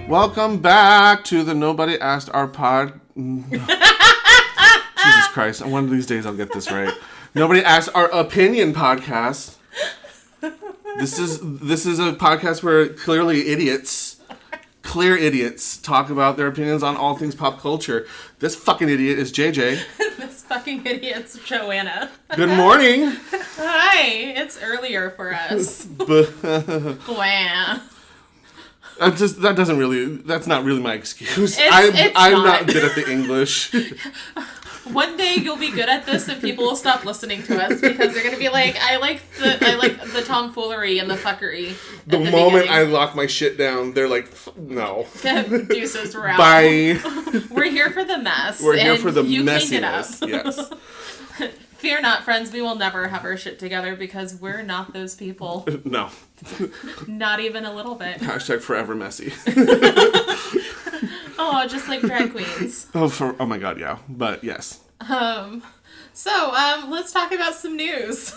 Welcome back to the Nobody Asked Our Pod. Jesus Christ, one of these days I'll get this right. Nobody Asked Our Opinion podcast. This is a podcast where clear idiots talk about their opinions on all things pop culture. This fucking idiot is JJ. This fucking idiot's Joanna. Good morning. Hi, it's earlier for us. Wow. That's not really my excuse. I'm not good at the English. One day you'll be good at this and people will stop listening to us because they're gonna be like, I like the tomfoolery and the fuckery. The moment I lock my shit down, they're like, no. Deuces, we're out. Bye. We're here for the mess. We're here for the you messiness. Cleaned it up. Yes. Fear not, friends, we will never have our shit together because we're not those people. No. Not even a little bit. Hashtag forever messy. Oh, just like drag queens. Oh my god, yeah. But yes. So let's talk about some news.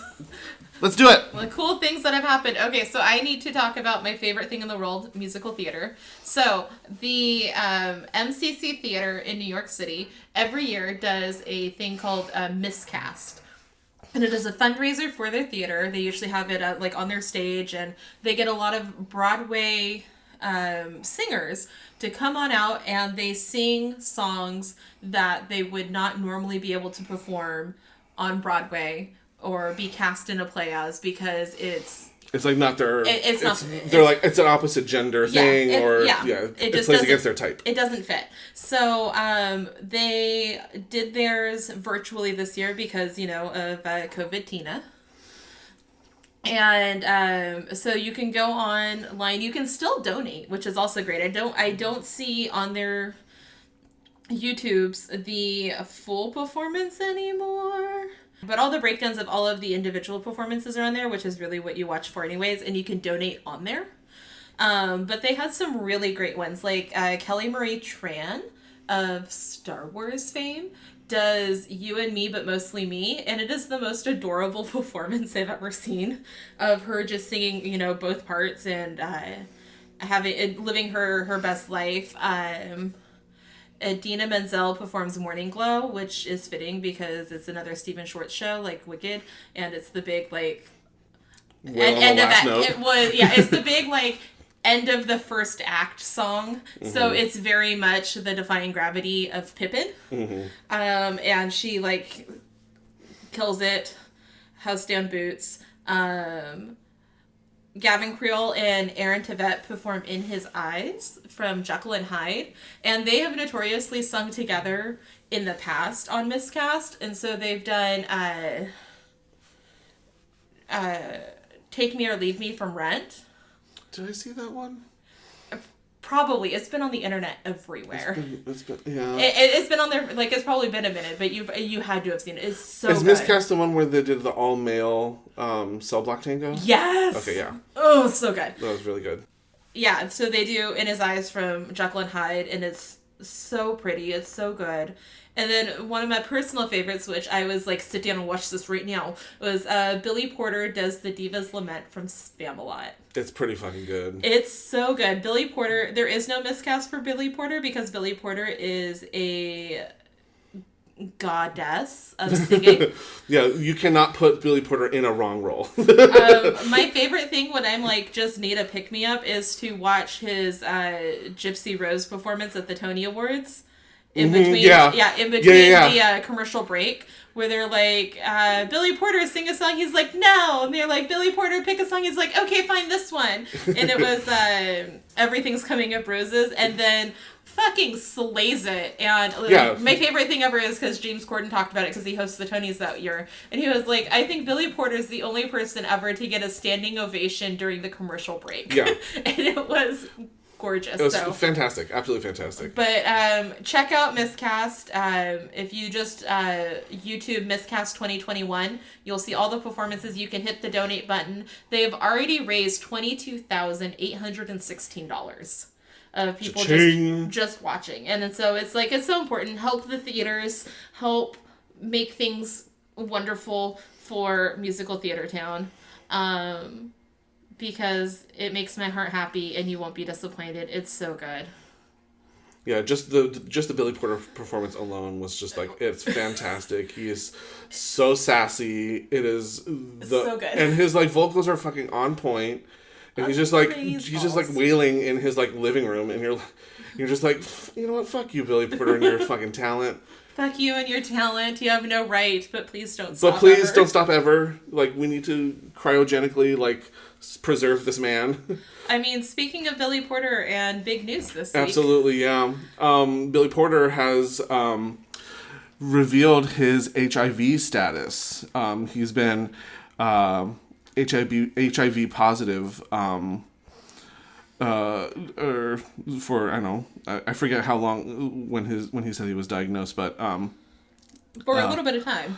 Let's do it. The cool things that have happened. Okay, so I need to talk about my favorite thing in the world, musical theater. So the MCC Theater in New York City every year does a thing called Miscast. And it is a fundraiser for their theater. They usually have it on their stage, and they get a lot of Broadway singers to come on out, and they sing songs that they would not normally be able to perform on Broadway or be cast in a play as, because it's like not their it's an opposite gender thing, it plays against their type. It doesn't fit. So they did theirs virtually this year because of COVID Tina. And so you can go online. You can still donate, which is also great. I don't see on their YouTubes the full performance anymore. But all the breakdowns of all of the individual performances are on there, which is really what you watch for anyways, and you can donate on there. But they had some really great ones, like Kelly Marie Tran of Star Wars fame does You and Me, but Mostly Me, and it is the most adorable performance I've ever seen of her just singing, both parts and living her best life. Idina Menzel performs Morning Glow, which is fitting because it's another Stephen Schwartz show, like Wicked, and it's the big end of that. It's the big end of the first act song. Mm-hmm. So it's very much the Defying Gravity of Pippin. Mm-hmm. And she kills it. House down boots. Gavin Creel and Aaron Tveit perform In His Eyes from Jekyll and Hyde. And they have notoriously sung together in the past on Miscast. And so they've done Take Me or Leave Me from Rent. Did I see that one? Probably. It's been on the internet everywhere. It's been yeah. It's been on there, it's probably been a minute, but you had to have seen it. It's so good. Is Miscast the one where they did the all-male cell block tango? Yes! Okay, yeah. Oh, so good. That was really good. Yeah, so they do In His Eyes from Jekyll and Hyde, and it's so pretty. It's so good. And then one of my personal favorites, which I was sit down and watch this right now, was Billy Porter does the Diva's Lament from Spamalot. It's pretty fucking good. It's so good. Billy Porter, there is no miscast for Billy Porter because Billy Porter is a goddess of singing. Yeah, you cannot put Billy Porter in a wrong role. My favorite thing when I'm just need a pick-me-up is to watch his Gypsy Rose performance at the Tony Awards. In between, the commercial break, where they're Billy Porter, sing a song. He's like, no. And they're like, Billy Porter, pick a song. He's like, okay, fine, this one. And it was Everything's Coming Up Roses. And then fucking slays it. And my favorite thing ever is because James Corden talked about it because he hosted the Tonys that year. And he was like, I think Billy Porter's the only person ever to get a standing ovation during the commercial break. Yeah. And it was gorgeous. It was so fantastic. Absolutely fantastic. But check out Miscast. If you just YouTube Miscast 2021, you'll see all the performances. You can hit the donate button. They've already raised $22,816 of people just watching. And so it's so important. Help the theaters. Help make things wonderful for Musical Theater Town. Because it makes my heart happy and you won't be disappointed. It's so good. Yeah, just the Billy Porter performance alone was just it's fantastic. He is so sassy. It is so good. And his vocals are fucking on point. And he's just wailing in his living room, and you're just you know what, fuck you, Billy Porter, and your fucking talent. Fuck you and your talent. You have no right, but please don't stop. But please don't stop ever. We need to cryogenically preserve this man. I mean, speaking of Billy Porter and big news this week. Absolutely, yeah. Billy Porter has revealed his HIV status. He's been HIV positive for I forget how long when he said he was diagnosed, but for a little bit of time.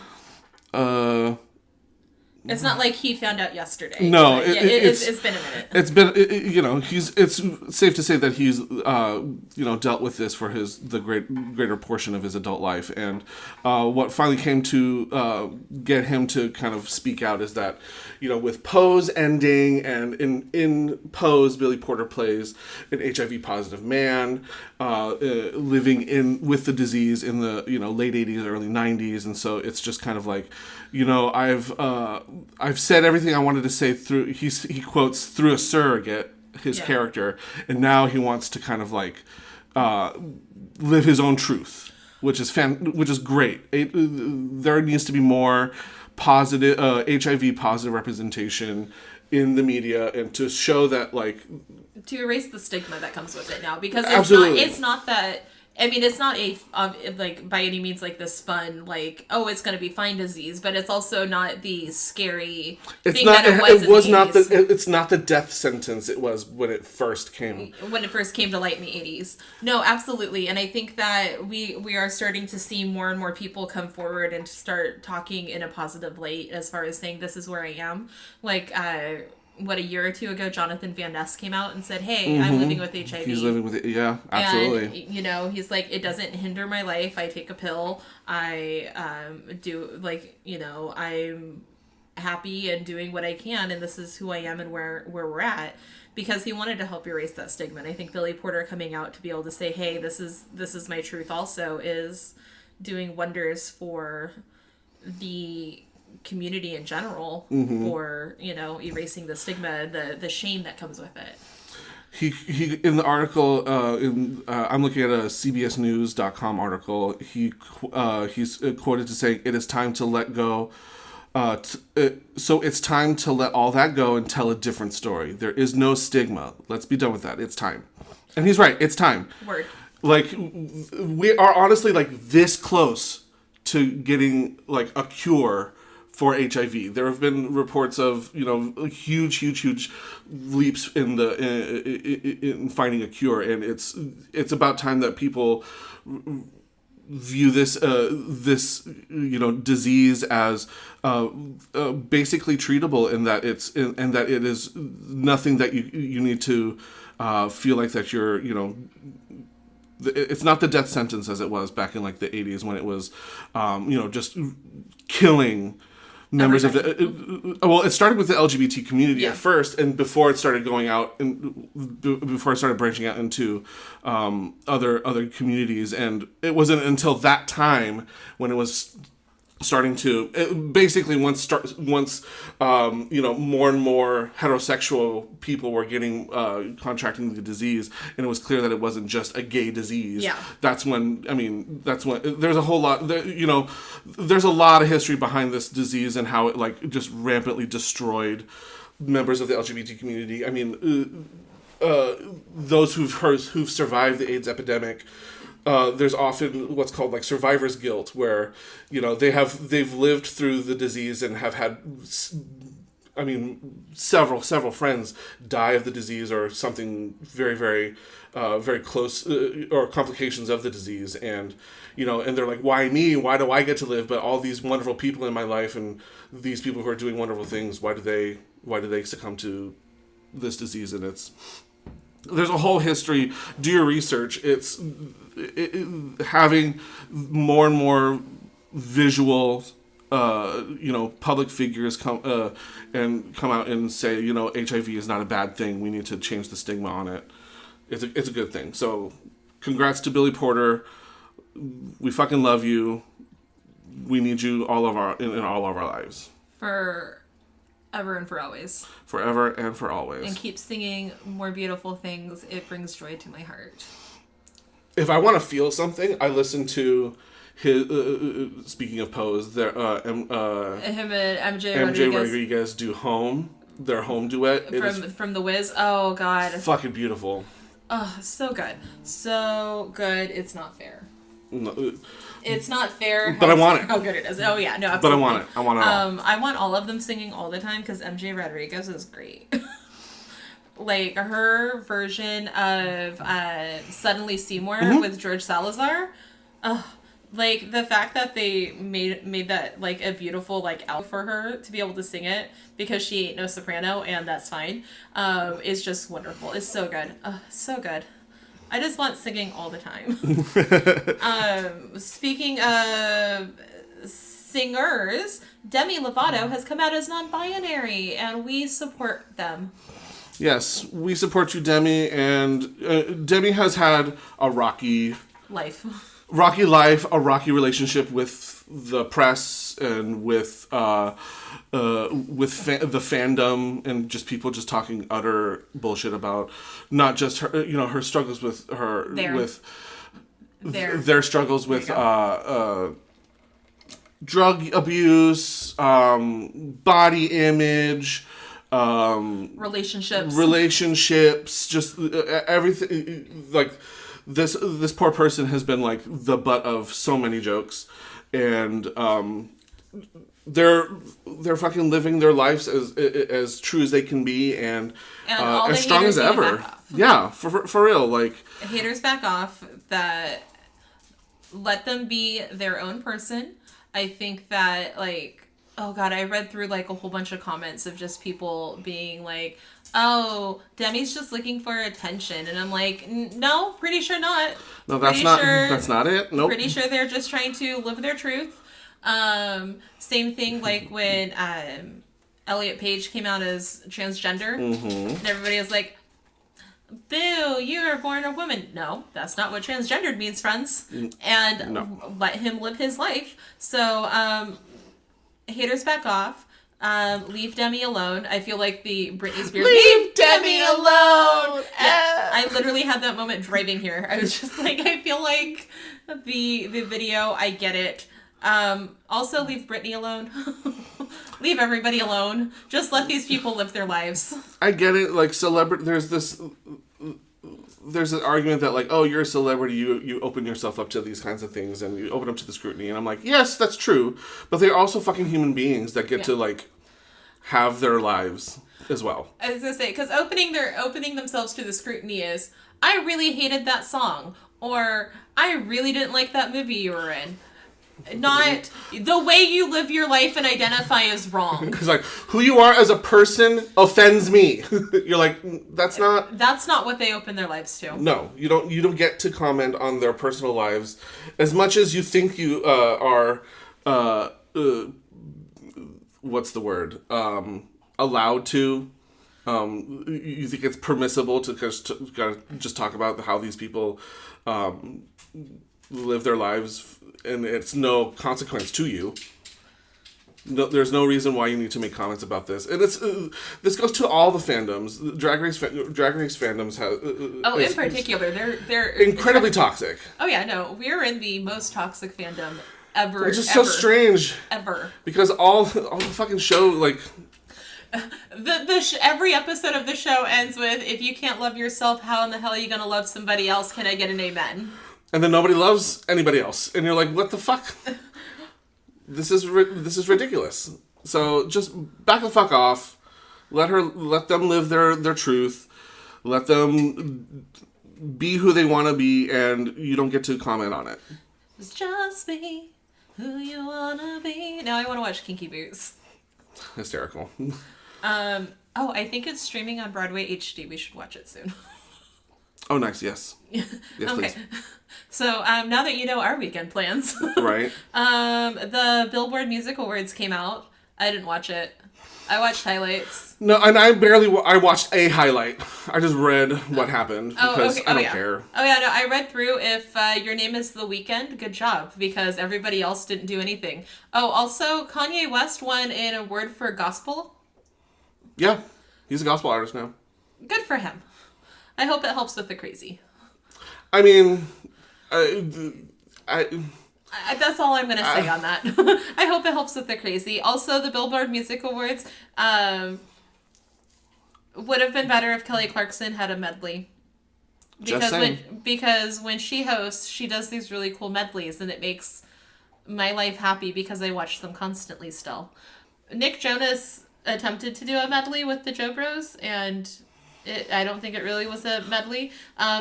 It's not like he found out yesterday. No, it's been a minute. It's been it's safe to say that he's dealt with this for the greater portion of his adult life, and what finally came to get him to kind of speak out is that with Pose ending, and in Pose, Billy Porter plays an HIV positive man living with the disease in the late 80s, early 90s, and so it's just kind of I've said everything I wanted to say through. He quotes through a surrogate his character, and now he wants to kind of live his own truth, which is great. There needs to be more positive HIV positive representation in the media, and to show that to erase the stigma that comes with it now, because it's not that. I mean, it's not a by any means this fun it's gonna be fine disease, but it's also not the scary thing that it was. It was not it's not the death sentence it was when it first came. When it first came to light in the 80s. No, absolutely, and I think that we are starting to see more and more people come forward and start talking in a positive light as far as saying this is where I am. A year or two ago, Jonathan Van Ness came out and said, hey, I'm living with HIV. He's living with it, yeah, absolutely. And, he's it doesn't hinder my life. I take a pill. I do, I'm happy and doing what I can, and this is who I am and where we're at. Because he wanted to help erase that stigma. And I think Billy Porter coming out to be able to say, hey, this is my truth also, is doing wonders for the community in general, for erasing the stigma, the shame that comes with it. He in the article I'm looking at a CBSNews.com article. He's quoted to saying, "It is time to let go. So it's time to let all that go and tell a different story. There is no stigma. Let's be done with that. It's time." And he's right. It's time. Word. We are honestly this close to getting a cure for HIV. There have been reports of huge leaps in finding a cure, and it's about time that people view this disease as basically treatable, and that it is nothing that you need to feel that you're it's not the death sentence as it was back in the 80s, when it was just killing members of the it started with the LGBT community at first, and before it started going out and before it started branching out into other communities, and it wasn't until that time when it was starting to basically once more and more heterosexual people were getting contracting the disease, and it was clear that it wasn't just a gay disease. Yeah. That's when there's a whole lot there's a lot of history behind this disease and how it just rampantly destroyed members of the LGBT community. I mean, those who've survived the AIDS epidemic, there's often what's called survivor's guilt, where they've lived through the disease and have had I mean, several friends die of the disease or something very, very, very close, or complications of the disease. And, and they're like, why me? Why do I get to live? But all these wonderful people in my life and these people who are doing wonderful things, why do they succumb to this disease? And there's a whole history. Do your research. It's having more and more visual, public figures come out and say, HIV is not a bad thing. We need to change the stigma on it. It's a good thing. So, congrats to Billy Porter. We fucking love you. We need you in all of our lives. Forever and for always. Forever and for always. And keep singing more beautiful things. It brings joy to my heart. If I want to feel something, I listen to his. Speaking of Pose, him and MJ Rodriguez do "Home," their home duet from The Wiz. Oh God, fucking beautiful. Oh, so good, so good. It's not fair. No, it's not fair. But I want it. How good it is. Oh yeah, no, absolutely. But I want it. I want it all. I want all of them singing all the time because MJ Rodriguez is great. Like her version of Suddenly Seymour with George Salazar. Like the fact that they made that like a beautiful like out for her to be able to sing it because she ain't no soprano and that's fine. Is just wonderful. It's so good. So good. I just want singing all the time. Speaking of singers, Demi Lovato has come out as non-binary and we support them. Yes, we support you, Demi, and Demi has had a rocky life, a rocky relationship with the press and with the fandom and just people just talking utter bullshit about not just her, her struggles with their struggles with drug abuse, body image. Relationships, just everything. Like this poor person has been like the butt of so many jokes, and they're fucking living their lives as true as they can be, and as strong as ever. Yeah, for real. Like haters back off. That let them be their own person. I think that like. Oh God, I read through like a whole bunch of comments of just people being like, oh, Demi's just looking for attention. And I'm like, no, pretty sure not. No, that's not it. Nope. Pretty sure they're just trying to live their truth. Same thing like when Elliot Page came out as transgender. And everybody was like, boo, you were born a woman. No, that's not what transgendered means, friends. And let him live his life. So, haters back off. Leave Demi alone. I feel like the Britney Spears leave Demi alone. Yeah, I literally had that moment driving here. I was just like, I feel like the video. I get it. Also, leave Britney alone. Leave everybody alone. Just let these people live their lives. I get it. Like celebrity, there's an argument that like, oh, you're a celebrity, you open yourself up to these kinds of things and you open up to the scrutiny, and I'm like, yes, that's true, but they're also fucking human beings that get to like have their lives as well. I was gonna say, because opening themselves to the scrutiny is, I really hated that song, or I really didn't like that movie you were in. Not the way you live your life and identify is wrong. It's like, who you are as a person offends me. You're like, that's not what they open their lives to. No, you don't get to comment on their personal lives as much as you think you are what's the word? Allowed to. You think it's permissible to just talk about how these people live their lives, and it's no consequence to you. No, there's no reason why you need to make comments about this, and this goes to all the fandoms. Drag Race fandoms have. In particular, they're incredibly toxic. Oh yeah, no, we're in the most toxic fandom ever. Which is so strange. Ever. Because all the fucking show like. Every episode of the show ends with, if you can't love yourself, how in the hell are you gonna love somebody else? Can I get an amen? And then nobody loves anybody else, and you're like, what the fuck? This is ridiculous. So just back the fuck off. Let them live their truth. Let them be who they want to be, and you don't get to comment on it. It's just be who you wanna be. Now I want to watch Kinky Boots. Hysterical. Oh, I think it's streaming on Broadway HD. We should watch it soon. Oh, nice. Yes. Yes, okay. please. So now that you know our weekend plans, right? The Billboard Music Awards came out. I didn't watch it. I watched highlights. No, and I watched a highlight. I just read what happened because I don't care. Oh yeah, no, I read through. If your name is The Weeknd, good job, because everybody else didn't do anything. Oh, also Kanye West won an award for gospel. Yeah, he's a gospel artist now. Good for him. I hope it helps with the crazy. I mean, that's all I'm going to say on that. I hope it helps with the crazy. Also, the Billboard Music Awards would have been better if Kelly Clarkson had a medley. Because when she hosts, she does these really cool medleys, and it makes my life happy because I watch them constantly still. Nick Jonas attempted to do a medley with the Jo Bros, and I don't think it really was a medley.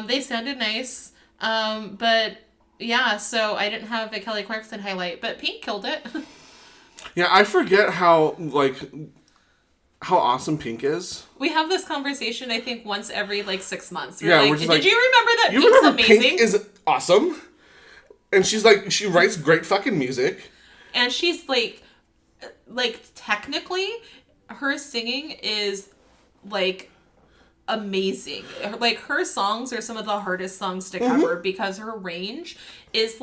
They sounded nice, but yeah, so I didn't have a Kelly Clarkson highlight, but Pink killed it. Yeah, I forget how awesome Pink is. We have this conversation, I think, once every 6 months. We're like, did you remember that you Pink's remember amazing? Pink is awesome, and she writes great fucking music, and she's technically, her singing is amazing. Her songs are some of the hardest songs to cover because her range is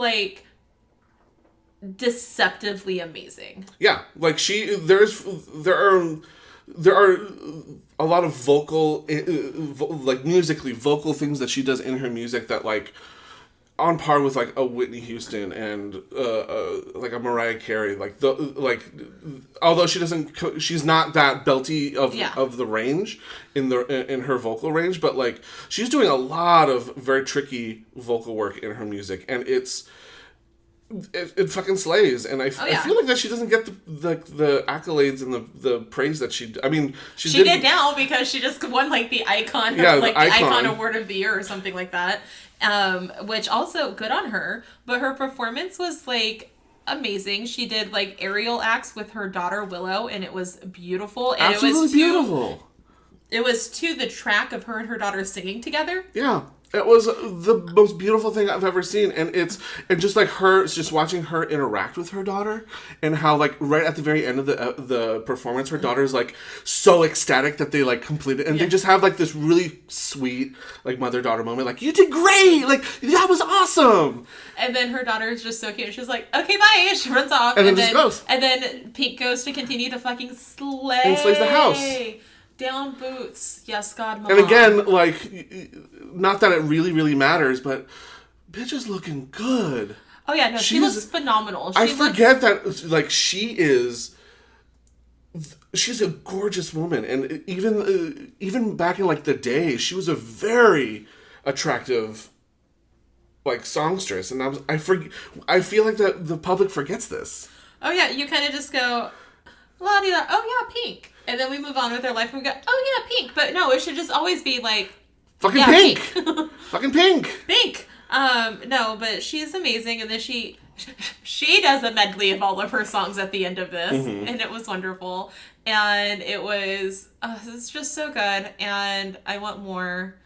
deceptively amazing. Yeah, there are a lot of vocal musically vocal things that she does in her music that on par with a Whitney Houston and a Mariah Carey, although she's not that belty of the range in her vocal range, but she's doing a lot of very tricky vocal work in her music, and it fucking slays, and I feel like that she doesn't get the accolades and the praise that she did now because she just won the icon the icon award of the year or something like that, which also good on her, but her performance was amazing. She did aerial acts with her daughter Willow, and it was beautiful, and absolutely beautiful. It was to the track of her and her daughter singing together. Yeah. It was the most beautiful thing I've ever seen, and just watching her interact with her daughter, and how right at the very end of the performance, her daughter's so ecstatic that they completed, and they just have this really sweet mother-daughter moment, you did great, that was awesome. And then her daughter is just so cute. She's like, okay, bye. She runs off, and then just goes. And then Pink goes to continue to fucking slay. And slays the house. Down boots. Yes, God, Mom. And again, not that it really, really matters, but bitch is looking good. Oh, yeah, no, she looks phenomenal. I forget that, she's a gorgeous woman. And even back in, the day, she was a very attractive, songstress. And I feel like the public forgets this. Oh, yeah, you kind of just go, la-di-da, oh, yeah, Pink. And then we move on with our life and we go, oh yeah, Pink. But no, it should just always be fucking yeah, Pink. Fucking Pink. Pink. No, but she's amazing. And then she does a medley of all of her songs at the end of this. Mm-hmm. And it was wonderful. And it's just so good. And I want more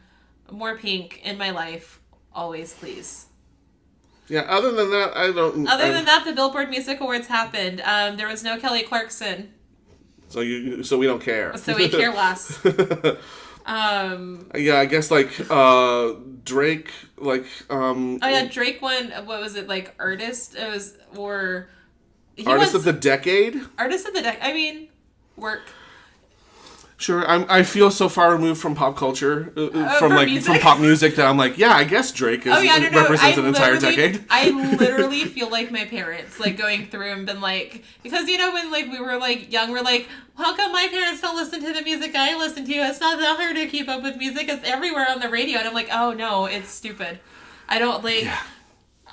Pink in my life. Always, please. Yeah, other than that, than that, the Billboard Music Awards happened. There was no Kelly Clarkson. So we don't care. So we care less. Yeah, I guess Drake oh yeah, Drake won. What was it artist? It was artist of the decade. Artist of the decade. I mean, work. Sure, I feel so far removed from pop culture, from pop music that I'm yeah, I guess Drake represents an entire decade. I literally feel like my parents, going through and been because when we were young, we're how come my parents don't listen to the music I listen to? It's not that hard to keep up with music. It's everywhere on the radio, and I'm oh no, it's stupid. I don't Yeah.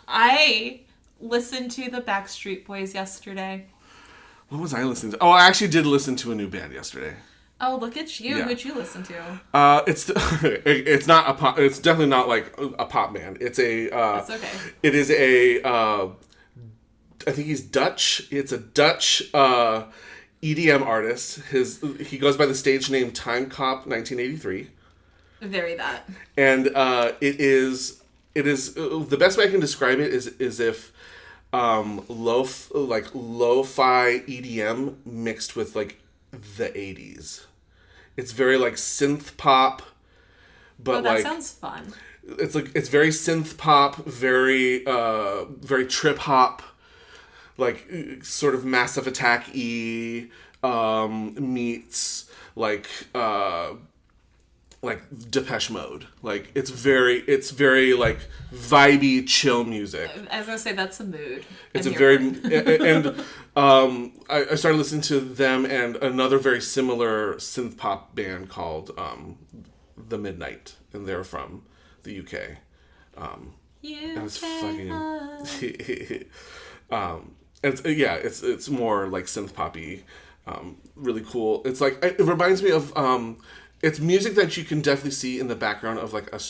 I listened to the Backstreet Boys yesterday. What was I listening to? Oh, I actually did listen to a new band yesterday. Oh, look at you. Yeah. Who'd you listen to? It's not a pop. It's definitely not like a pop band. It's a. It's okay. It is a. I think he's Dutch. It's a Dutch EDM artist. He goes by the stage name Time Cop 1983. Very that. And it is the best way I can describe it is if lo-fi EDM mixed with like the 80s. It's very like synth pop, but that like sounds fun. It's very synth pop, very trip hop, like sort of Massive Attack-y meets like Depeche Mode. Like it's very like vibey, chill music. I was gonna say that's a mood. It's and I started listening to them and another very similar synth pop band called The Midnight, and they're from the UK. It's fucking. It's more like synth poppy, really cool. It's like it reminds me of it's music that you can definitely see in the background of like of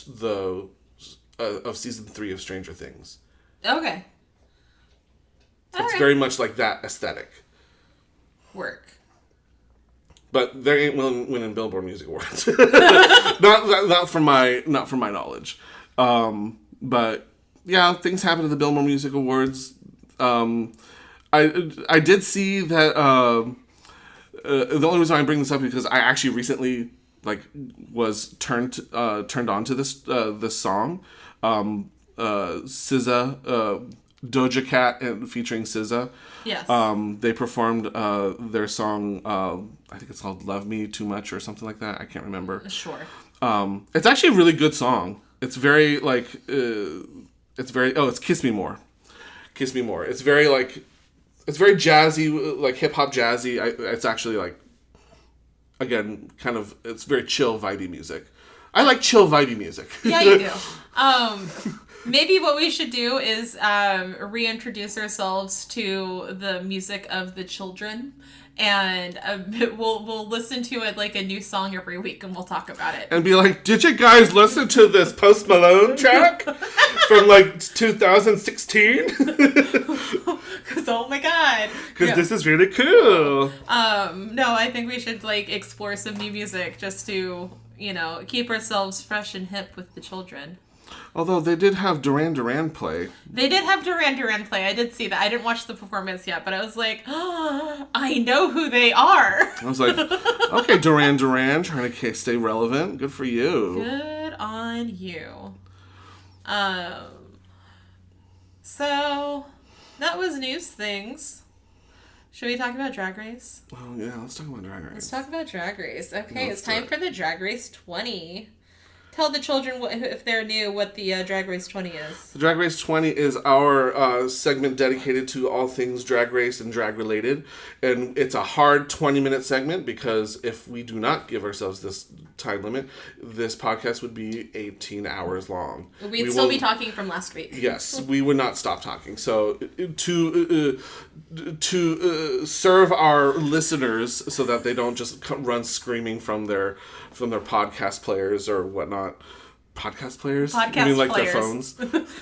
season 3 of Stranger Things. Okay. It's very much like that aesthetic. Work. But they ain't winning Billboard Music Awards. not from my knowledge. But yeah, things happen at the Billboard Music Awards. I did see that. The only reason I bring this up is because I actually recently was turned on to this song. SZA, Doja Cat featuring SZA. Yes. They performed their song. I think it's called "Love Me Too Much" or something like that. I can't remember. Sure. It's actually a really good song. It's very like. It's "Kiss Me More." "Kiss Me More." It's very like. It's very jazzy, like hip hop jazzy. It's actually like. Again, kind of, it's very chill, vibey music. I like chill, vibey music. Yeah, you do. Maybe what we should do is reintroduce ourselves to the music of the children, and we'll listen to it like a new song every week, and we'll talk about it. And be like, did you guys listen to this Post Malone track from like 2016? Because oh my god, because this is really cool. No, I think we should like explore some new music just to keep ourselves fresh and hip with the children. Although they did have Duran Duran play. They did have Duran Duran play. I did see that. I didn't watch the performance yet, but I was like, oh, I know who they are. I was like, okay, Duran Duran, trying to stay relevant. Good for you. Good on you. So that was news things. Should we talk about Drag Race? Oh, yeah, let's talk about Drag Race. Let's talk about Drag Race. Okay, it's time for the Drag Race 20. Tell the children, if they're new, what the Drag Race 20 is. The Drag Race 20 is our segment dedicated to all things Drag Race and drag related. And it's a hard 20-minute segment because if we do not give ourselves this time limit, this podcast would be 18 hours long. We'd still be talking from last week. Yes, we would not stop talking. So to serve our listeners so that they don't just run screaming from their podcast players or whatnot. Podcast players? Podcast you mean like players. their phones?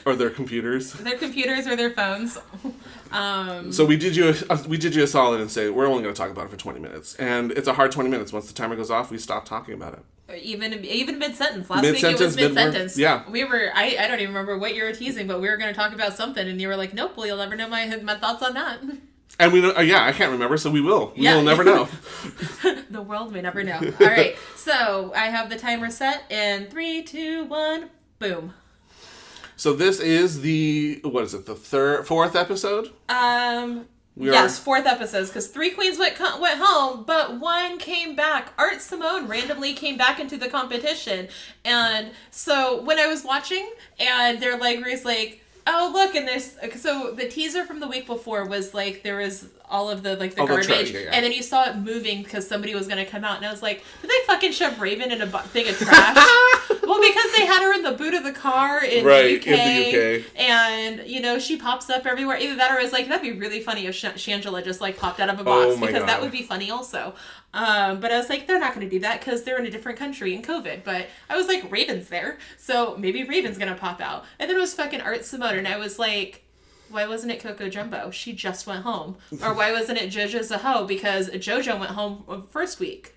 Or their computers? Their computers or their phones. So we did you a solid and say, we're only going to talk about it for 20 minutes. And it's a hard 20 minutes. Once the timer goes off, we stop talking about it. Even mid-sentence. Last week it was mid-sentence. Yeah. We were, I don't even remember what you were teasing, but we were going to talk about something, and you were like, nope, well, you'll never know my thoughts on that. And we I can't remember, so we will. We will never know. The world may never know. All right, so I have the timer set, and 3, 2, 1, boom. So this is the fourth episode? Yes, fourth episode, because 3 queens went home, but 1 came back. Art Simone randomly came back into the competition, and so when I was watching, and their Grace oh look, and so the teaser from the week before was there was all of the garbage, and then you saw it moving because somebody was gonna come out, and I was like, did they fucking shove Raven in a thing of trash? Well, because they had her in the boot of the car in the UK. And, you know, she pops up everywhere. Either that or it's like, that'd be really funny if Shangela just, like, popped out of a box. Because that would be funny also. But I was like, they're not going to do that because they're in a different country in COVID. But I was like, Raven's there. So maybe Raven's going to pop out. And then it was fucking Art Simone. And I was like, why wasn't it Coco Jumbo? She just went home. Or why wasn't it JoJo Zaho? Because JoJo went home first week.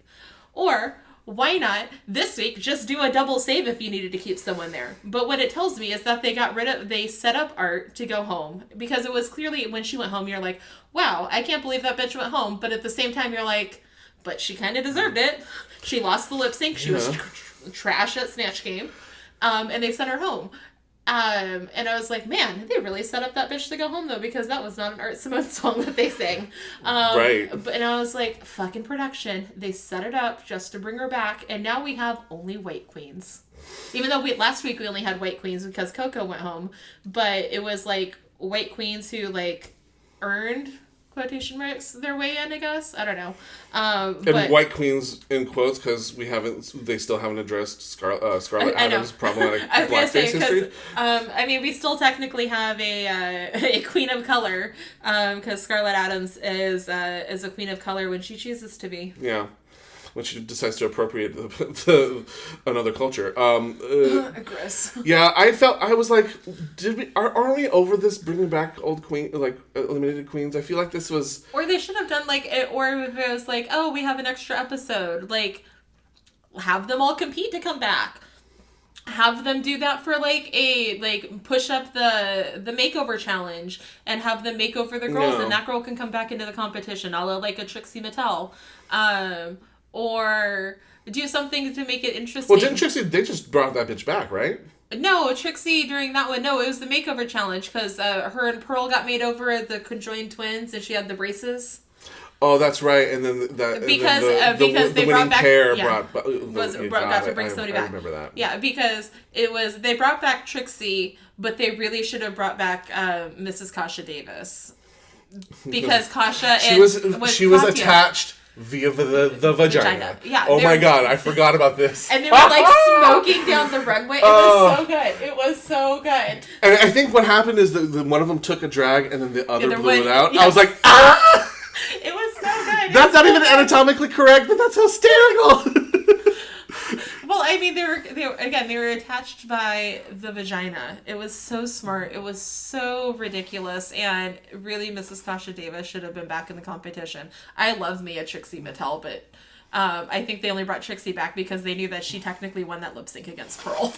Or why not this week just do a double save if you needed to keep someone there? But what it tells me is that they set up Art to go home. Because it was clearly when she went home, you're like, wow, I can't believe that bitch went home. But at the same time, you're like, but she kind of deserved it. She lost the lip sync. She was trash at Snatch Game. And they sent her home. And I was like, man, they really set up that bitch to go home, though, because that was not an Art Simone song that they sang. Right. And I was like, fucking production. They set it up just to bring her back, and now we have only white queens. Even though last week we only had white queens because Coco went home, but it was, like, white queens who, like, earned quotation marks their way in, I guess. I don't know. And white queens in quotes because they still haven't addressed Scarlett Adams' problematic blackface history. I mean, we still technically have a queen of color because Scarlett Adams is a queen of color when she chooses to be. Yeah. When she decides to appropriate another culture. Gross. Yeah, I was like, are we over this bringing back old queen, like, eliminated queens? I feel like this was... Or they should have done, like, or if it was like, oh, we have an extra episode. Like, have them all compete to come back. Have them do that for, like, push up the makeover challenge and have them make over the girls and that girl can come back into the competition, a la, like, a Trixie Mattel. Or do something to make it interesting. Well, didn't Trixie, they just brought that bitch back, right? No, Trixie during that one, no, it was the makeover challenge because her and Pearl got made over as the conjoined twins and she had the braces. Oh, that's right, and then because they brought back got to bring somebody back. I remember that. Yeah, because they brought back Trixie, but they really should have brought back Mrs. Kasha Davis because Kasha she was attached via the vagina. Yeah. Oh my god, I forgot about this. And they were like smoking down the runway. It was so good. It was so good. And I think what happened is that one of them took a drag and then the other blew it out. Yes. I was like, It was so good. That's not even anatomically correct, but that's hysterical. Well, I mean, they were attached by the vagina. It was so smart. It was so ridiculous, and really, Mrs. Kasha Davis should have been back in the competition. I love me a Trixie Mattel, but I think they only brought Trixie back because they knew that she technically won that lip sync against Pearl.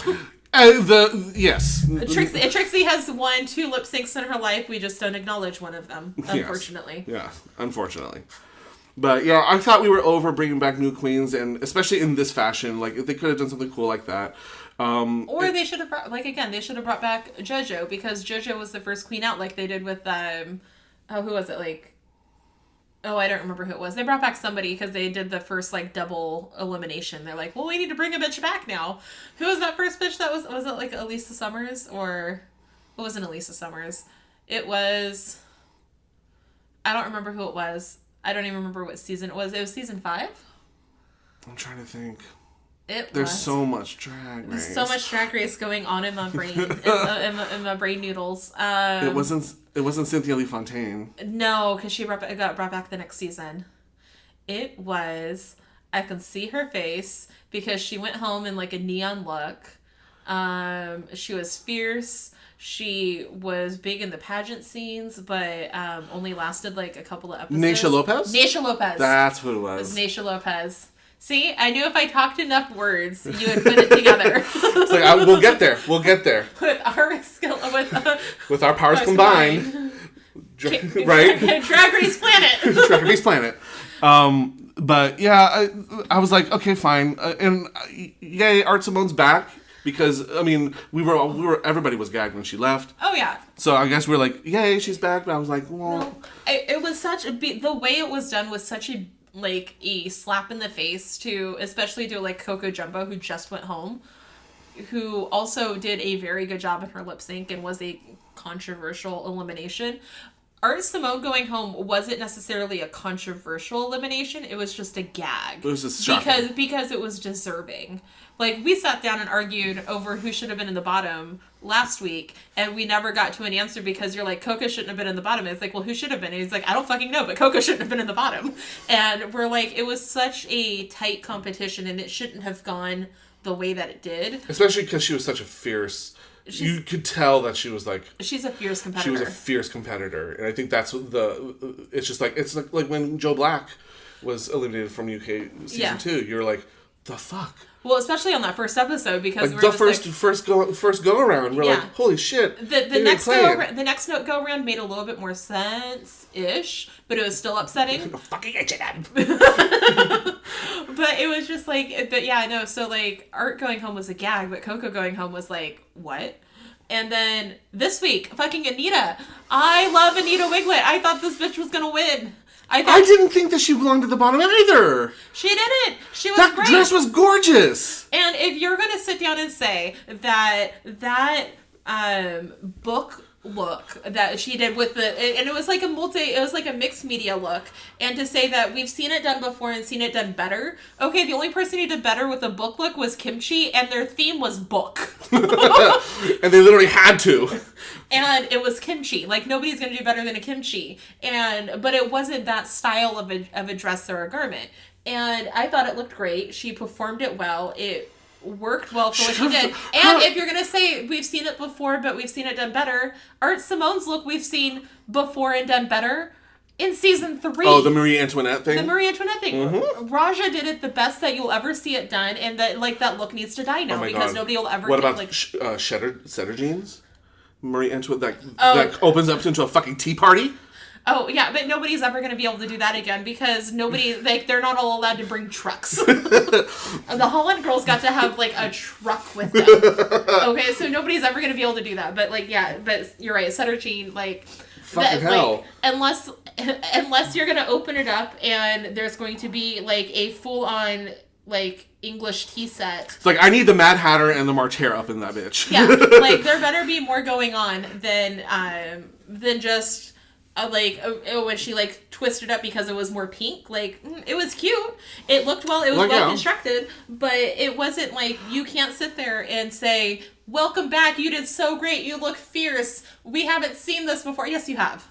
Yes. Trixie has won 2 lip syncs in her life. We just don't acknowledge one of them, unfortunately. Yeah, unfortunately. But yeah, I thought we were over bringing back new queens, and especially in this fashion, like if they could have done something cool like that. Or they should have brought, they should have brought back JoJo because JoJo was the first queen out, like they did with who was it? I don't remember who it was. They brought back somebody because they did the first like double elimination. They're like, well, we need to bring a bitch back now. Who was that first bitch? Was it like Elisa Summers or it wasn't Elisa Summers? It was. I don't remember who it was. I don't even remember what season it was. It was season 5? I'm trying to think. There's so much drag race. There's so much drag race going on in my brain, in my brain noodles. It wasn't Cynthia Lee Fontaine. No, because she got brought back the next season. It was, I can see her face because she went home in like a neon look. She was fierce. She was big in the pageant scenes, but only lasted like a couple of episodes. Naysha Lopez? Naysha Lopez. That's what it was. It was Naysha Lopez. See, I knew if I talked enough words, you would put it together. It's like, we'll get there. We'll get there. With our skill, with our powers combined. Right? Drag Race Planet. Drag Race Planet. But yeah, I was like, okay, fine. And yay, Art Simone's back. Because, I mean, everybody was gagged when she left. Oh, yeah. So I guess we're like, yay, she's back. But I was like, well. No, it was the way it was done was such a slap in the face to, especially to like Coco Jumbo, who just went home, who also did a very good job in her lip sync and was a controversial elimination. Art Simone going home wasn't necessarily a controversial elimination. It was just a gag. It was just shocking. Because it was deserving. Like, we sat down and argued over who should have been in the bottom last week, and we never got to an answer because you're like, Coco shouldn't have been in the bottom. And it's like, well, who should have been? And he's like, I don't fucking know, but Coco shouldn't have been in the bottom. And we're like, it was such a tight competition, and it shouldn't have gone the way that it did. Especially because she was such a fierce... you could tell that she was like... She's a fierce competitor. She was a fierce competitor. And I think that's what it's just like... It's like when Joe Black was eliminated from UK season 2. You're like, the fuck? Well, especially on that first episode, because like, first go around, we're like, holy shit. The next go around made a little bit more sense-ish, but it was still upsetting. Fucking H&M. But it was just like, but yeah, no. So like, Art going home was a gag, but Coco going home was like, what? And then this week, fucking Anita. I love Anita Wiglet. I thought this bitch was gonna win. I didn't think that she belonged at the bottom either. She didn't. She was great. That great. dress was gorgeous. And if you're going to sit down and say that book look that she did with and it was like a mixed media look, and to say that we've seen it done before and seen it done better. Okay, the only person who did better with a book look was Kimchi, and their theme was book. And they literally had to. And it was kimchi. Like, nobody's going to do better than a kimchi. But it wasn't that style of a dress or a garment. And I thought it looked great. She performed it well. It worked well for what she did. And if you're going to say we've seen it before, but we've seen it done better, Art Simone's look we've seen before and done better in season 3. Oh, the Marie Antoinette thing? The Marie Antoinette thing. Mm-hmm. Raja did it the best that you'll ever see it done, and that that look needs to die now because nobody will ever What about Cheddar jeans? Marie Antoinette that opens up into a fucking tea party? Oh, yeah, but nobody's ever going to be able to do that again because they're not all allowed to bring trucks. The Holland girls got to have, like, a truck with them. Okay, so nobody's ever going to be able to do that. But, like, yeah, but you're right, Sutter Jean, like... Fucking hell. Like, unless you're going to open it up and there's going to be, like, a full-on... like English tea set. It's like, I need the Mad Hatter and the March Hare up in that bitch. Yeah, like there better be more going on than just when she like twisted up because it was more pink. Like it was cute. It looked well. It was well constructed, but it wasn't like you can't sit there and say, "Welcome back. You did so great. You look fierce. We haven't seen this before." Yes, you have.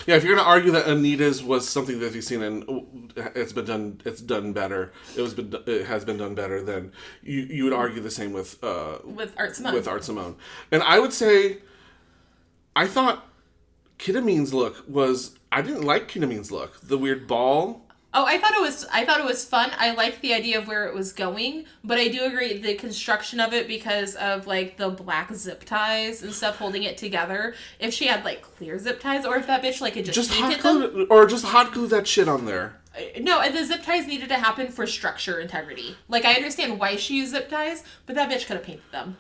Yeah, if you're gonna argue that Anita's was something that you've seen and it's done better. It has been done better. Then you would argue the same with Art Simone. With Art Simone, and I would say, I thought Kidameen's look was. I didn't like Kidameen's look. The weird ball. Oh, I thought it was fun. I liked the idea of where it was going, but I do agree the construction of it because of like the black zip ties and stuff holding it together. If she had like clear zip ties, or if that bitch like had just painted them, or just hot glue that shit on there. No, the zip ties needed to happen for structure integrity. Like I understand why she used zip ties, but that bitch could have painted them.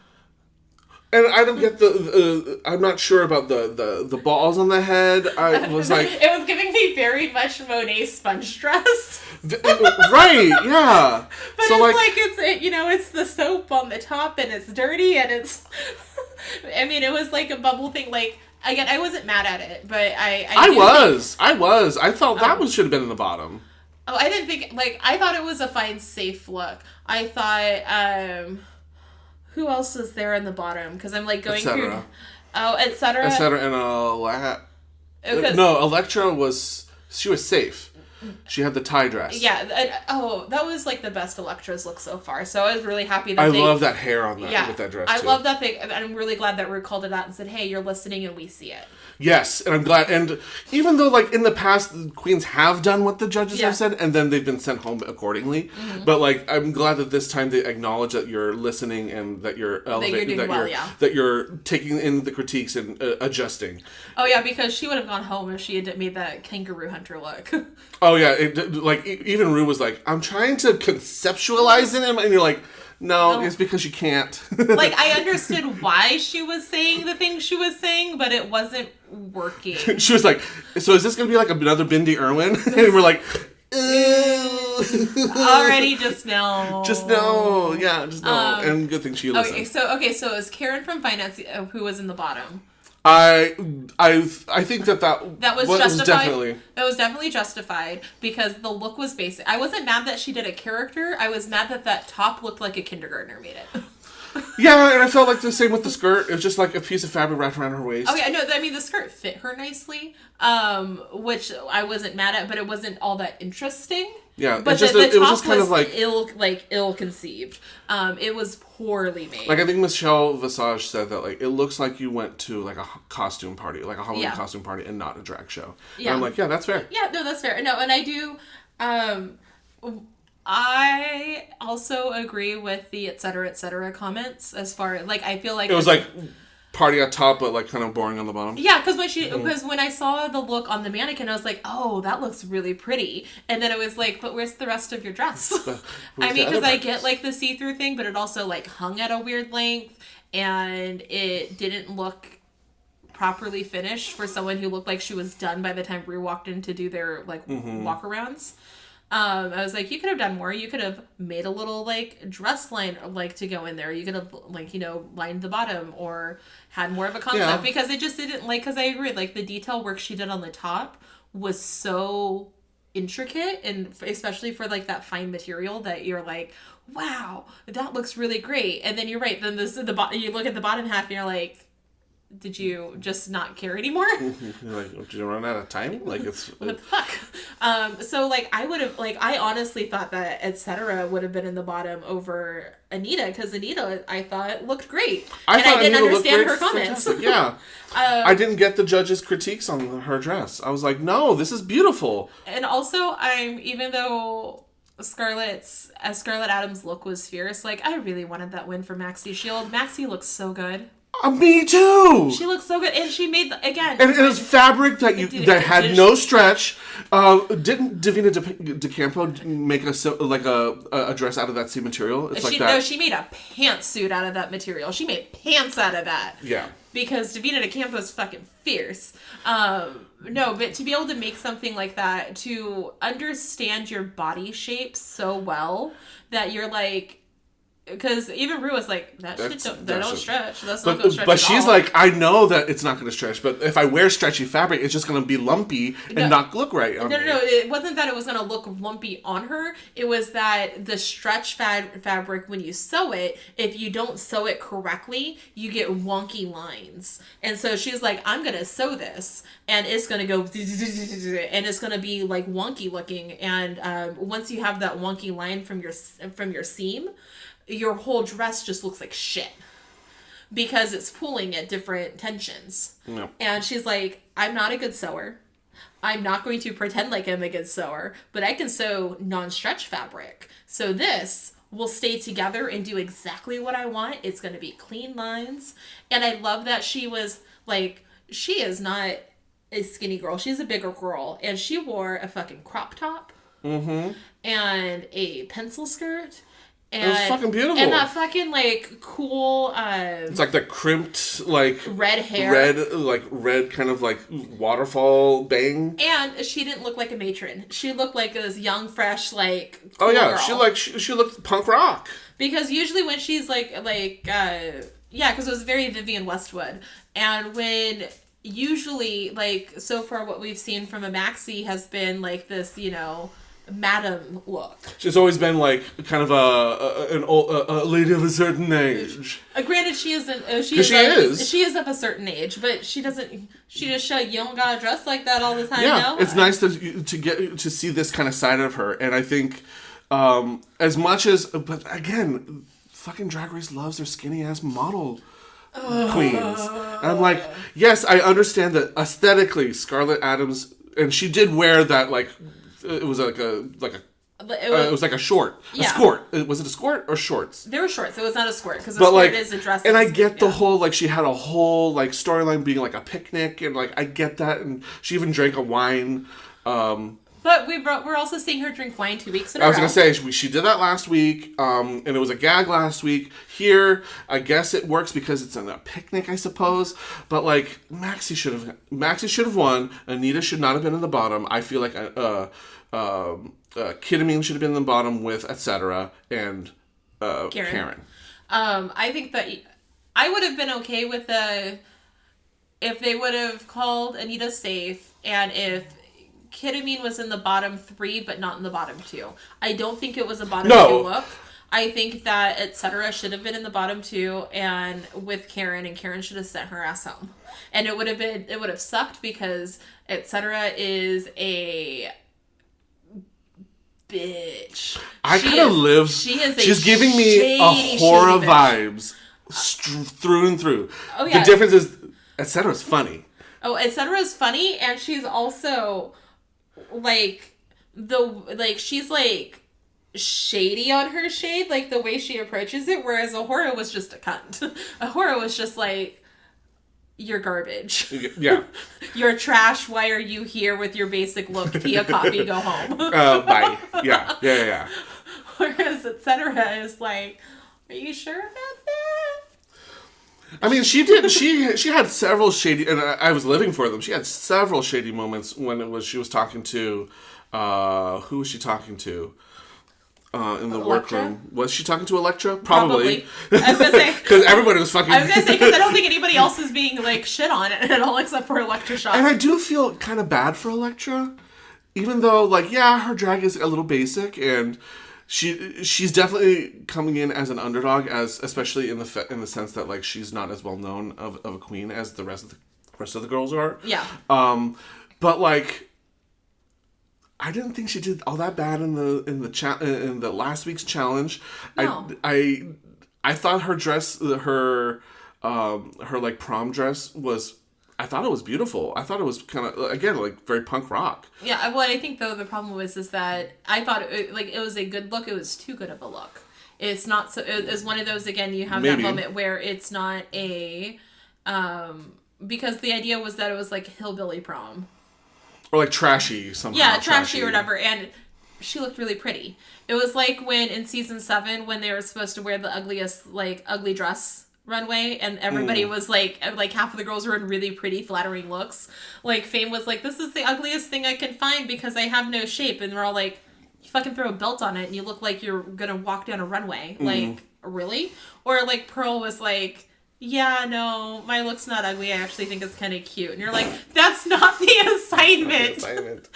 And I don't get I'm not sure about the balls on the head. I was like... It was giving me very much Monet sponge dress. Right, yeah. But so it's the soap on the top and it's dirty and it's... I mean, it was like a bubble thing. Like, again, I wasn't mad at it, but I was. I thought that one should have been in the bottom. Oh, I didn't think... Like, I thought it was a fine, safe look. I thought... Who else is there in the bottom? Because I'm like going through... Oh, et cetera. Et cetera and Electra was... She was safe. She had the tie dress. Yeah. That was like the best Electra's look so far. So I was really happy that I love that hair on that with that dress too. I love that thing. I'm really glad that Ru called it out and said, hey, you're listening and we see it. Yes, and I'm glad. And even though, like, in the past, the queens have done what the judges have said, and then they've been sent home accordingly. Mm-hmm. But, like, I'm glad that this time they acknowledge that you're listening and that you're elevating, that you're taking in the critiques and adjusting. Oh, yeah, because she would have gone home if she had made that kangaroo hunter look. Oh, yeah. Even Ru was like, I'm trying to conceptualize it, and you're like... No, it's because you can't. Like, I understood why she was saying the things she was saying, but it wasn't working. She was like, so is this going to be like another Bindi Irwin? And we're like, already just no. Just no. Yeah, just no. And good thing she listened. So it was Karen from Finance who was in the bottom. I think that was was justified. definitely. That was definitely justified because the look was basic. I wasn't mad that she did a character. I was mad that top looked like a kindergartner made it. Yeah, and I felt like the same with the skirt. It was just like a piece of fabric wrapped around her waist. Okay, no, I mean the skirt fit her nicely, which I wasn't mad at, but it wasn't all that interesting. Yeah, but it was just kind of like ill conceived. It was poorly made. Like I think Michelle Visage said that like it looks like you went to like a costume party, like a Halloween costume party, and not a drag show. Yeah, and I'm like, yeah, that's fair. Yeah, no, that's fair. No, and I do. I also agree with the et cetera comments as far like I feel like it was like party at top but like kind of boring on the bottom. Yeah, because when I saw the look on the mannequin I was like, oh, that looks really pretty, and then it was like, but where's the rest of your dress? I mean, because I get like the see-through thing, but it also like hung at a weird length and it didn't look properly finished for someone who looked like she was done by the time Rue walked in to do their like walk-arounds. I was like, you could have done more. You could have made a little like dress line like to go in there. You could have like, you know, lined the bottom or had more of a concept because it just didn't like, because I agree, like the detail work she did on the top was so intricate, and especially for like that fine material that you're like, wow, that looks really great. And then you're right. Then you look at the bottom half and you're like, did you just not care anymore? Like, did you run out of time? Like, it's... What the fuck? So, like, I would have... Like, I honestly thought that et cetera would have been in the bottom over Anita, because Anita, I thought, looked great. I didn't understand her comments. Yeah. I didn't get the judges' critiques on her dress. I was like, no, this is beautiful. And also, even though Scarlett Adams' look was fierce, like, I really wanted that win for Maxie Shield. Maxie looks so good. Me too. She looks so good, and she made again. And it was fabric that had no stretch. Didn't Davina De Campo make a dress out of that same material? It's like that. No, she made a pantsuit out of that material. She made pants out of that. Yeah. Because Davina De Campo is fucking fierce. No, but to be able to make something like that, to understand your body shape so well that you're like. Because even Rue was like, that don't stretch. That's not going to stretch But she's like, I know that it's not going to stretch, but if I wear stretchy fabric, it's just going to be lumpy and not look right on me. No. It wasn't that it was going to look lumpy on her. It was that the stretch fabric, when you sew it, if you don't sew it correctly, you get wonky lines. And so she's like, I'm going to sew this, and it's going to go, and it's going to be like wonky looking. And once you have that wonky line from your seam, your whole dress just looks like shit because it's pulling at different tensions. No. And she's like, I'm not a good sewer. I'm not going to pretend like I'm a good sewer, but I can sew non-stretch fabric. So this will stay together and do exactly what I want. It's going to be clean lines. And I love that she was like, she is not a skinny girl. She's a bigger girl. And she wore a fucking crop top and a pencil skirt. And, it was fucking beautiful. And that fucking, like, cool... it's like the crimped, like... red hair. Red kind of, like, waterfall bang. And she didn't look like a matron. She looked like a young, fresh, like, cool girl. She looked punk rock. Because usually when she's, because it was very Vivienne Westwood. And when... Usually, like, so far what we've seen from a Maxie has been, like, this, you know... madam look. She's always been like kind of a lady of a certain age. Granted, she isn't. She is of a certain age, but she doesn't. She just show you don't gotta dress like that all the time. Yeah, now. It's nice to get to see this kind of side of her, and I think as much as, but again, fucking Drag Race loves their skinny ass model. Queens. And I'm like, yes, I understand that aesthetically, Scarlett Adams, and she did wear that like. It was like it was like a short. Yeah. A skirt. Was it a skirt or shorts? They were shorts. It was not a skirt because a skirt is a dress. And I get the whole, like, she had a whole, like, storyline being like a picnic, and, like, I get that. And she even drank a wine. But we're also seeing her drink wine 2 weeks in a row. I was going to say, she did that last week, and it was a gag last week. Here, I guess it works because it's a picnic, I suppose. But, like, Maxie should have won. Anita should not have been in the bottom. I feel like Kidamine should have been in the bottom with etc. and Karen. I think that I would have been okay with if they would have called Anita safe, and if Ketamine was in the bottom 3, but not in the bottom 2. I don't think it was a bottom 2 look. I think that Etc. should have been in the bottom 2, and with Karen, and Karen should have sent her ass home. And it would have sucked because Etc. is a bitch. She's giving me a horror vibes through and through. Oh yeah. The difference is Etc. is funny. Oh, Etc. is funny, and she's also she's shady on her shade, like the way she approaches it, whereas Ahura was just a cunt. Ahura was just you're garbage. Yeah. You're trash. Why are you here with your basic look? Pee a coffee, go home. Bye. Yeah. Whereas Etc. is are you sure about that? I mean, she had several shady, and I was living for them. She had several shady moments when she was talking to, who was she talking to? In the workroom. Was she talking to Elektra? Probably. I was going to say. Because everybody was fucking... I was going to say, because I don't think anybody else is being, shit on it at all except for Elektra Shock. And I do feel kind of bad for Elektra. Even though, her drag is a little basic, and she's definitely coming in as an underdog, especially in the sense that, she's not as well known of a queen as the rest of the girls are. Yeah. But, I didn't think she did all that bad in the last week's challenge. No. I thought her dress, her prom dress was. I thought it was beautiful. I thought it was kind of again very punk rock. Yeah. Well, I think though the problem is that I thought it was a good look. It was too good of a look. It's not so. It's one of those again. You have that moment where it's not a because the idea was that it was hillbilly prom. Or trashy somehow. Yeah, trashy or whatever. And she looked really pretty. It was when in season 7 when they were supposed to wear the ugliest ugly dress runway, and everybody was half of the girls were in really pretty flattering looks. Fame was this is the ugliest thing I can find because I have no shape, and we're all you fucking throw a belt on it and you look like you're gonna walk down a runway. Really? Or Pearl was yeah, no, my look's not ugly. I actually think it's kind of cute. And you're that's not the assignment.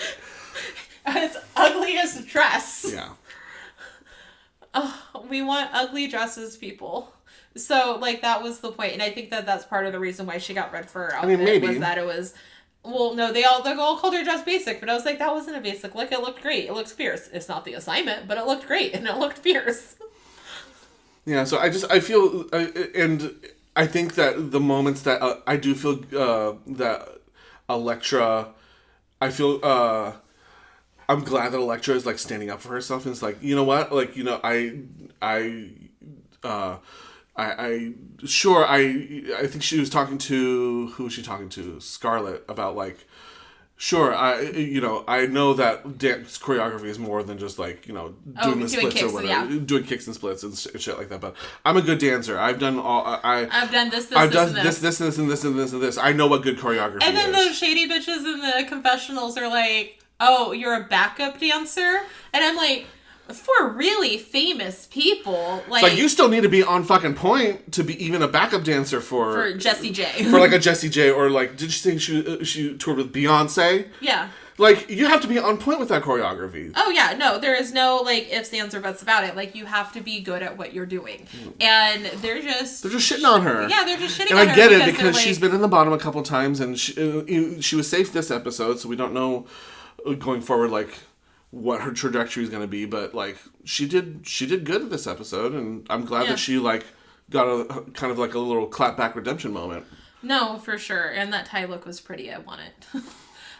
It's ugliest dress. Yeah. Oh, we want ugly dresses, people. So, that was the point. And I think that that's part of the reason why she got red fur outfit. Maybe. Was that it was... Well, no, they all called her dress basic. But I was that wasn't a basic look. It looked great. It looked fierce. It's not the assignment, but it looked great. And it looked fierce. Yeah, so I feel... and... I think that the moments that I do feel that Elektra, I feel I'm glad that Elektra is standing up for herself and it's you know what, I think she was talking to, who was she talking to? Scarlett, about sure, I know that dance choreography is more than just doing the splits kicks, or whatever, doing kicks and splits and shit like that. But I'm a good dancer. I've done this, and this. I know what good choreography is. And then those shady bitches in the confessionals are "Oh, you're a backup dancer," and I'm for really famous people, you still need to be on fucking point to be even a backup dancer for Jessie J. For a Jessie J, or did you think she toured with Beyonce? Yeah. You have to be on point with that choreography. Oh yeah, no, there is no ifs, ands, or buts about it. You have to be good at what you're doing, and they're just shitting on her. Yeah, they're just shitting on her. And I get it because she's been in the bottom a couple times, and she was safe this episode, so we don't know going forward what her trajectory is going to be, but she did good at this episode, and I'm glad that she got a kind of a little clapback redemption moment. No, for sure, and that tie look was pretty. I want it.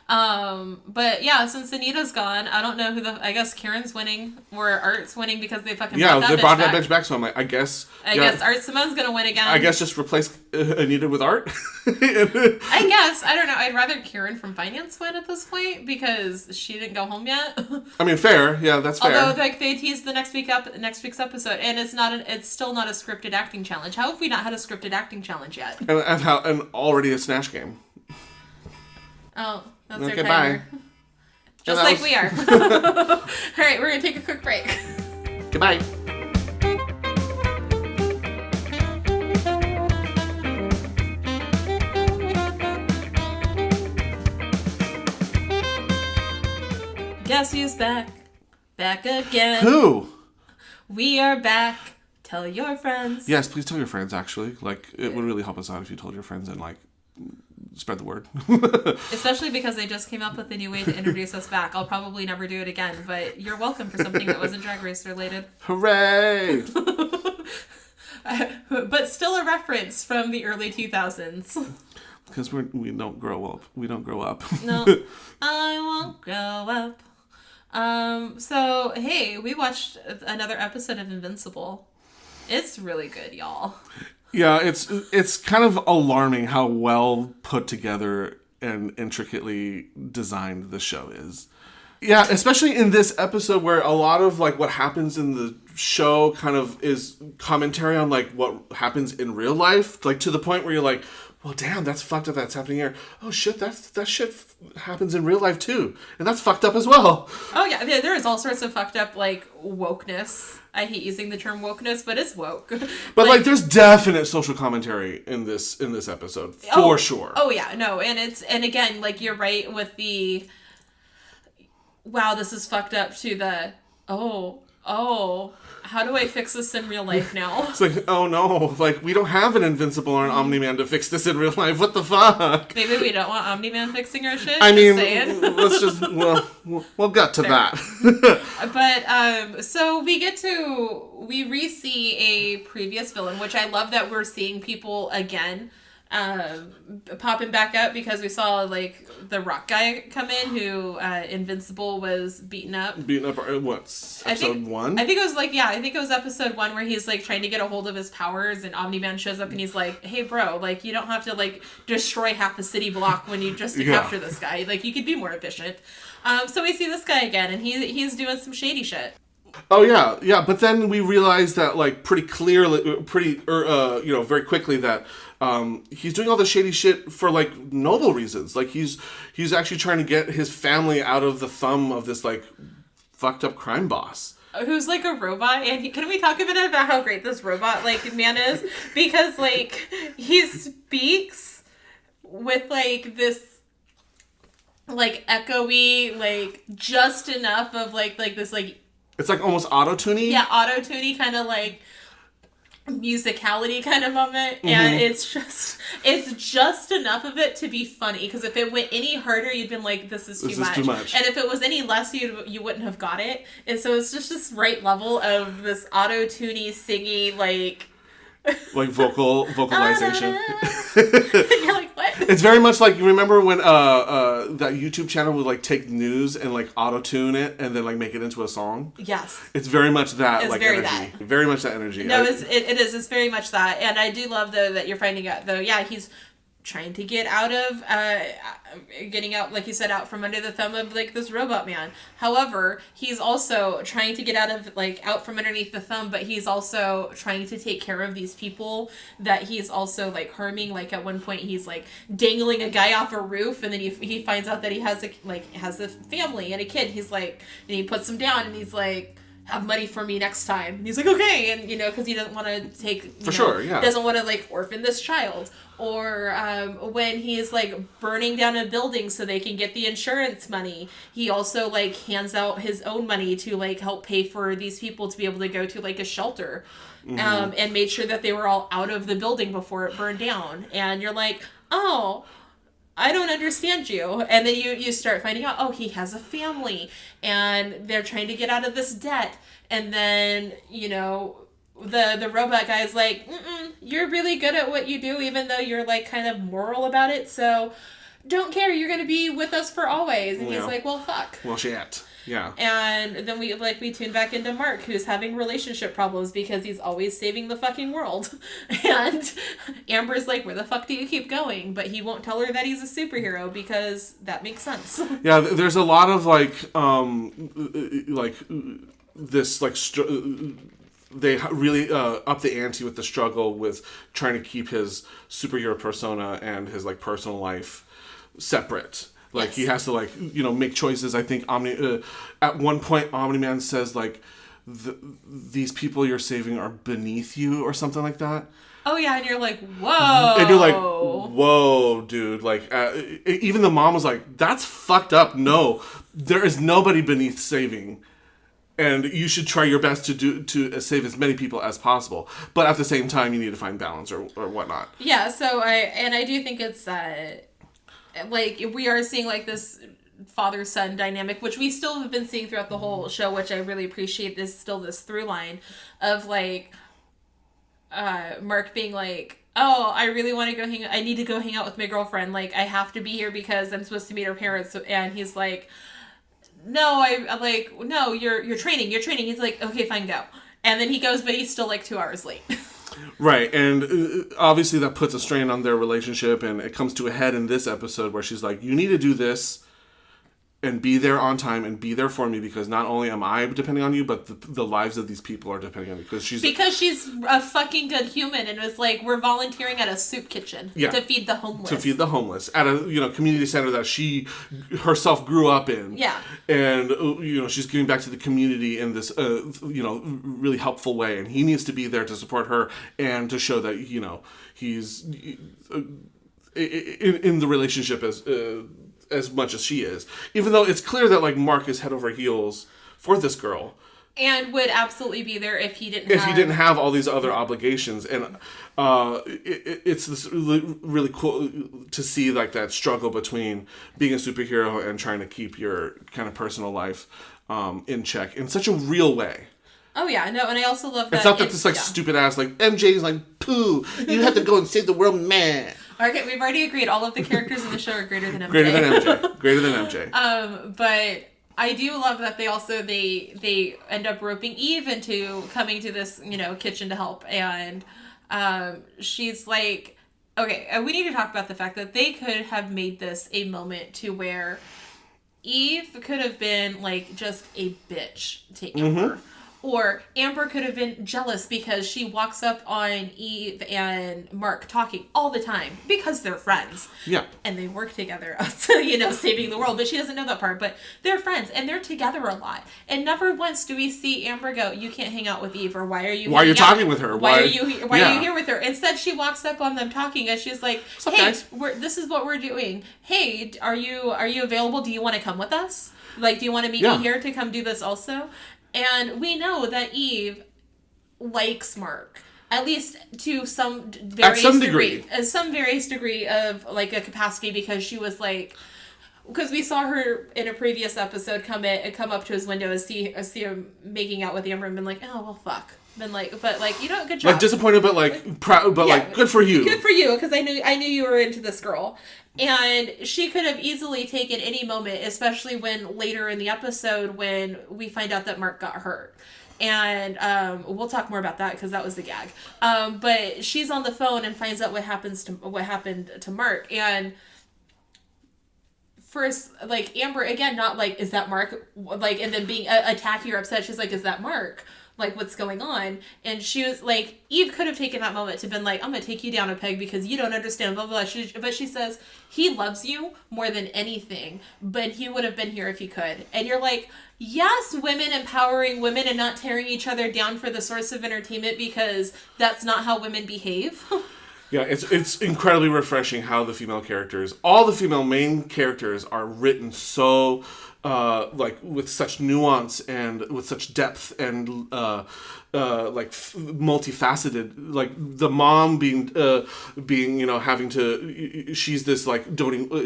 But yeah, since Anita's gone, I don't know I guess Karen's winning or Art's winning because they fucking brought that bitch back. So I'm I guess Art Simone's gonna win again. I guess just replace Anita with Art. I guess, I don't know. I'd rather Karen from finance win at this point because she didn't go home yet. I mean, fair. Yeah, that's fair. Although they teased the next week's episode, and it's still not a scripted acting challenge. How have we not had a scripted acting challenge yet? And already a Snatch game. Oh. That's okay, our timer. Bye. Just we are. All right, we're going to take a quick break. Goodbye. Guess who's back? Back again. Who? We are back. Tell your friends. Yes, please tell your friends, actually. Like, it would really help us out if you told your friends and, like, spread the word. Especially because they just came up with a new way to introduce us back. I'll probably never do it again, but you're welcome for something that wasn't Drag Race related. Hooray! But still a reference from the early 2000s. Because we don't grow up. We don't grow up. No, I won't grow up. So, hey, we watched another episode of Invincible. It's really good, y'all. Yeah, it's kind of alarming how well put together and intricately designed the show is. Yeah, especially in this episode where a lot of like what happens in the show kind of is commentary on like what happens in real life, like to the point where you're like, well, damn, that's fucked up. That's happening here. Oh shit, that shit happens in real life too, and that's fucked up as well. Oh yeah, there is all sorts of fucked up like wokeness. I hate using the term wokeness, but it's woke. But like there's definite social commentary in this episode for sure. Oh yeah, no, and again, like you're right with the wow, this is fucked up to the oh, how do I fix this in real life now? It's like, oh no, like we don't have an Invincible or an Omni-Man to fix this in real life. What the fuck? Maybe we don't want Omni-Man fixing our shit. I mean, let's just we'll get to that. But so we re-see a previous villain, which I love that we're seeing people again popping back up because we saw like the rock guy come in who Invincible was beaten up what episode 1? I think it was episode 1 where he's like trying to get a hold of his powers and Omni-Man shows up and he's like, hey bro, like you don't have to like destroy half a city block when you just capture this guy, like you could be more efficient. So we see this guy again and he's doing some shady shit. Oh yeah, but then we realize that like very quickly that he's doing all the shady shit for like noble reasons. Like he's actually trying to get his family out of the thumb of this like fucked up crime boss. Who's like a robot, and can we talk a bit about how great this robot like man is? Because like he speaks with like this like echoey, like just enough of like this like. It's like almost auto-tuning. Yeah, auto-tuning kind of like musicality kind of moment. Mm-hmm. And it's just enough of it to be funny. Because if it went any harder, you'd been like, this is too much. And if it was any less, you wouldn't have got it. And so it's just this right level of this auto-tuning, singy, like vocalization. You're like, what? It's very much like, you remember when that YouTube channel would like take news and like auto-tune it and then like make it into a song? Yes. It's very much that. It's like very energy. that. Very much that energy. No, it is. It's very much that. And I do love though that you're finding out though, yeah, he's trying to get out of getting out, like you said, out from under the thumb of like this robot man. However, he's also trying to get out from underneath the thumb, but he's also trying to take care of these people that he's also like harming. Like at one point he's like dangling a guy off a roof, and then he finds out that he has a family and a kid. He's like, and he puts him down and he's like, have money for me next time. And he's like, okay. And, because he doesn't want to take... doesn't want to, like, orphan this child. Or when he's, like, burning down a building so they can get the insurance money, he also, like, hands out his own money to, like, help pay for these people to be able to go to, like, a shelter. Mm-hmm. And made sure that they were all out of the building before it burned down. And you're like, oh... I don't understand you. And then you start finding out, oh, he has a family and they're trying to get out of this debt. And then, the robot guy is like, you're really good at what you do, even though you're like kind of moral about it. So don't care. You're going to be with us for always. And he's like, well, fuck. Well, shit. Yeah. And then we tune back into Mark, who's having relationship problems because he's always saving the fucking world. And Amber's like, where the fuck do you keep going? But he won't tell her that he's a superhero because that makes sense. Yeah, there's a lot of this they really up the ante with the struggle with trying to keep his superhero persona and his like personal life separate. Like, yes. He has to, make choices. I think at one point, Omni-Man says, these people you're saving are beneath you or something like that. Oh yeah, and you're like, whoa. And you're like, whoa, dude. Like, even the mom was like, that's fucked up. No, there is nobody beneath saving. And you should try your best to save as many people as possible. But at the same time, you need to find balance or whatnot. Yeah, so I do think it's, like, we are seeing, like, this father-son dynamic, which we still have been seeing throughout the whole show, which I really appreciate. There's still this through line of, like, Mark being like, oh, I really want to go I need to go hang out with my girlfriend. Like, I have to be here because I'm supposed to meet her parents. And he's like, no, no, you're training. He's like, okay, fine, go. And then he goes, but he's still like 2 hours late. Right, and obviously that puts a strain on their relationship, and it comes to a head in this episode where she's like, you need to do this and be there on time and be there for me, because not only am I depending on you, but the lives of these people are depending on you. Because she's a fucking good human, and it's like, we're volunteering at a soup kitchen to feed the homeless. At a community center that she herself grew up in. Yeah. And she's giving back to the community in this really helpful way, and he needs to be there to support her and to show that he's in the relationship as much as she is, even though it's clear that like Mark is head over heels for this girl, and would absolutely be there if he didn't have all these other obligations. And it's this really cool to see like that struggle between being a superhero and trying to keep your kind of personal life in check in such a real way. Oh yeah, no, and I also love that it's not that this like stupid ass like MJ's like, poo, you have to go and save the world, man. Okay, we've already agreed all of the characters in the show are greater than MJ. Greater than MJ. But I do love that they end up roping Eve into coming to this, kitchen to help. And she's like, okay, we need to talk about the fact that they could have made this a moment to where Eve could have been like just a bitch to Amber. Mm-hmm. Or Amber could have been jealous because she walks up on Eve and Mark talking all the time because they're friends. Yeah. And they work together, saving the world. But she doesn't know that part. But they're friends and they're together a lot. And never once do we see Amber go, you can't hang out with Eve, or why are you talking with her? Why are you here with her? Instead, she walks up on them talking and she's like, hey, this is what we're doing. Hey, are you available? Do you want to come with us? Like, do you want to meet me here to come do this also? And we know that Eve likes Mark, at least to some various degree of like a capacity, because she was like, because we saw her in a previous episode come up to his window and see him making out with Amber and been like, oh well, fuck. Been like, but like, good job. Like disappointed, but like proud, but like good for you. Good for you, because I knew you were into this girl. And she could have easily taken any moment, especially when later in the episode when we find out that Mark got hurt. And we'll talk more about that because that was the gag. But she's on the phone and finds out what happened to Mark. And first, like, Amber, again, not like, is that Mark? Like, and then being attacky or upset, she's like, is that Mark? Like, what's going on? And she was like, Eve could have taken that moment to been like, I'm going to take you down a peg because you don't understand, blah, blah, blah. But she says, he loves you more than anything, but he would have been here if he could. And you're like, yes, women empowering women and not tearing each other down for the source of entertainment, because that's not how women behave. Yeah, it's incredibly refreshing how all the female main characters are written so like with such nuance and with such depth and like multifaceted. Like the mom being having to, she's this like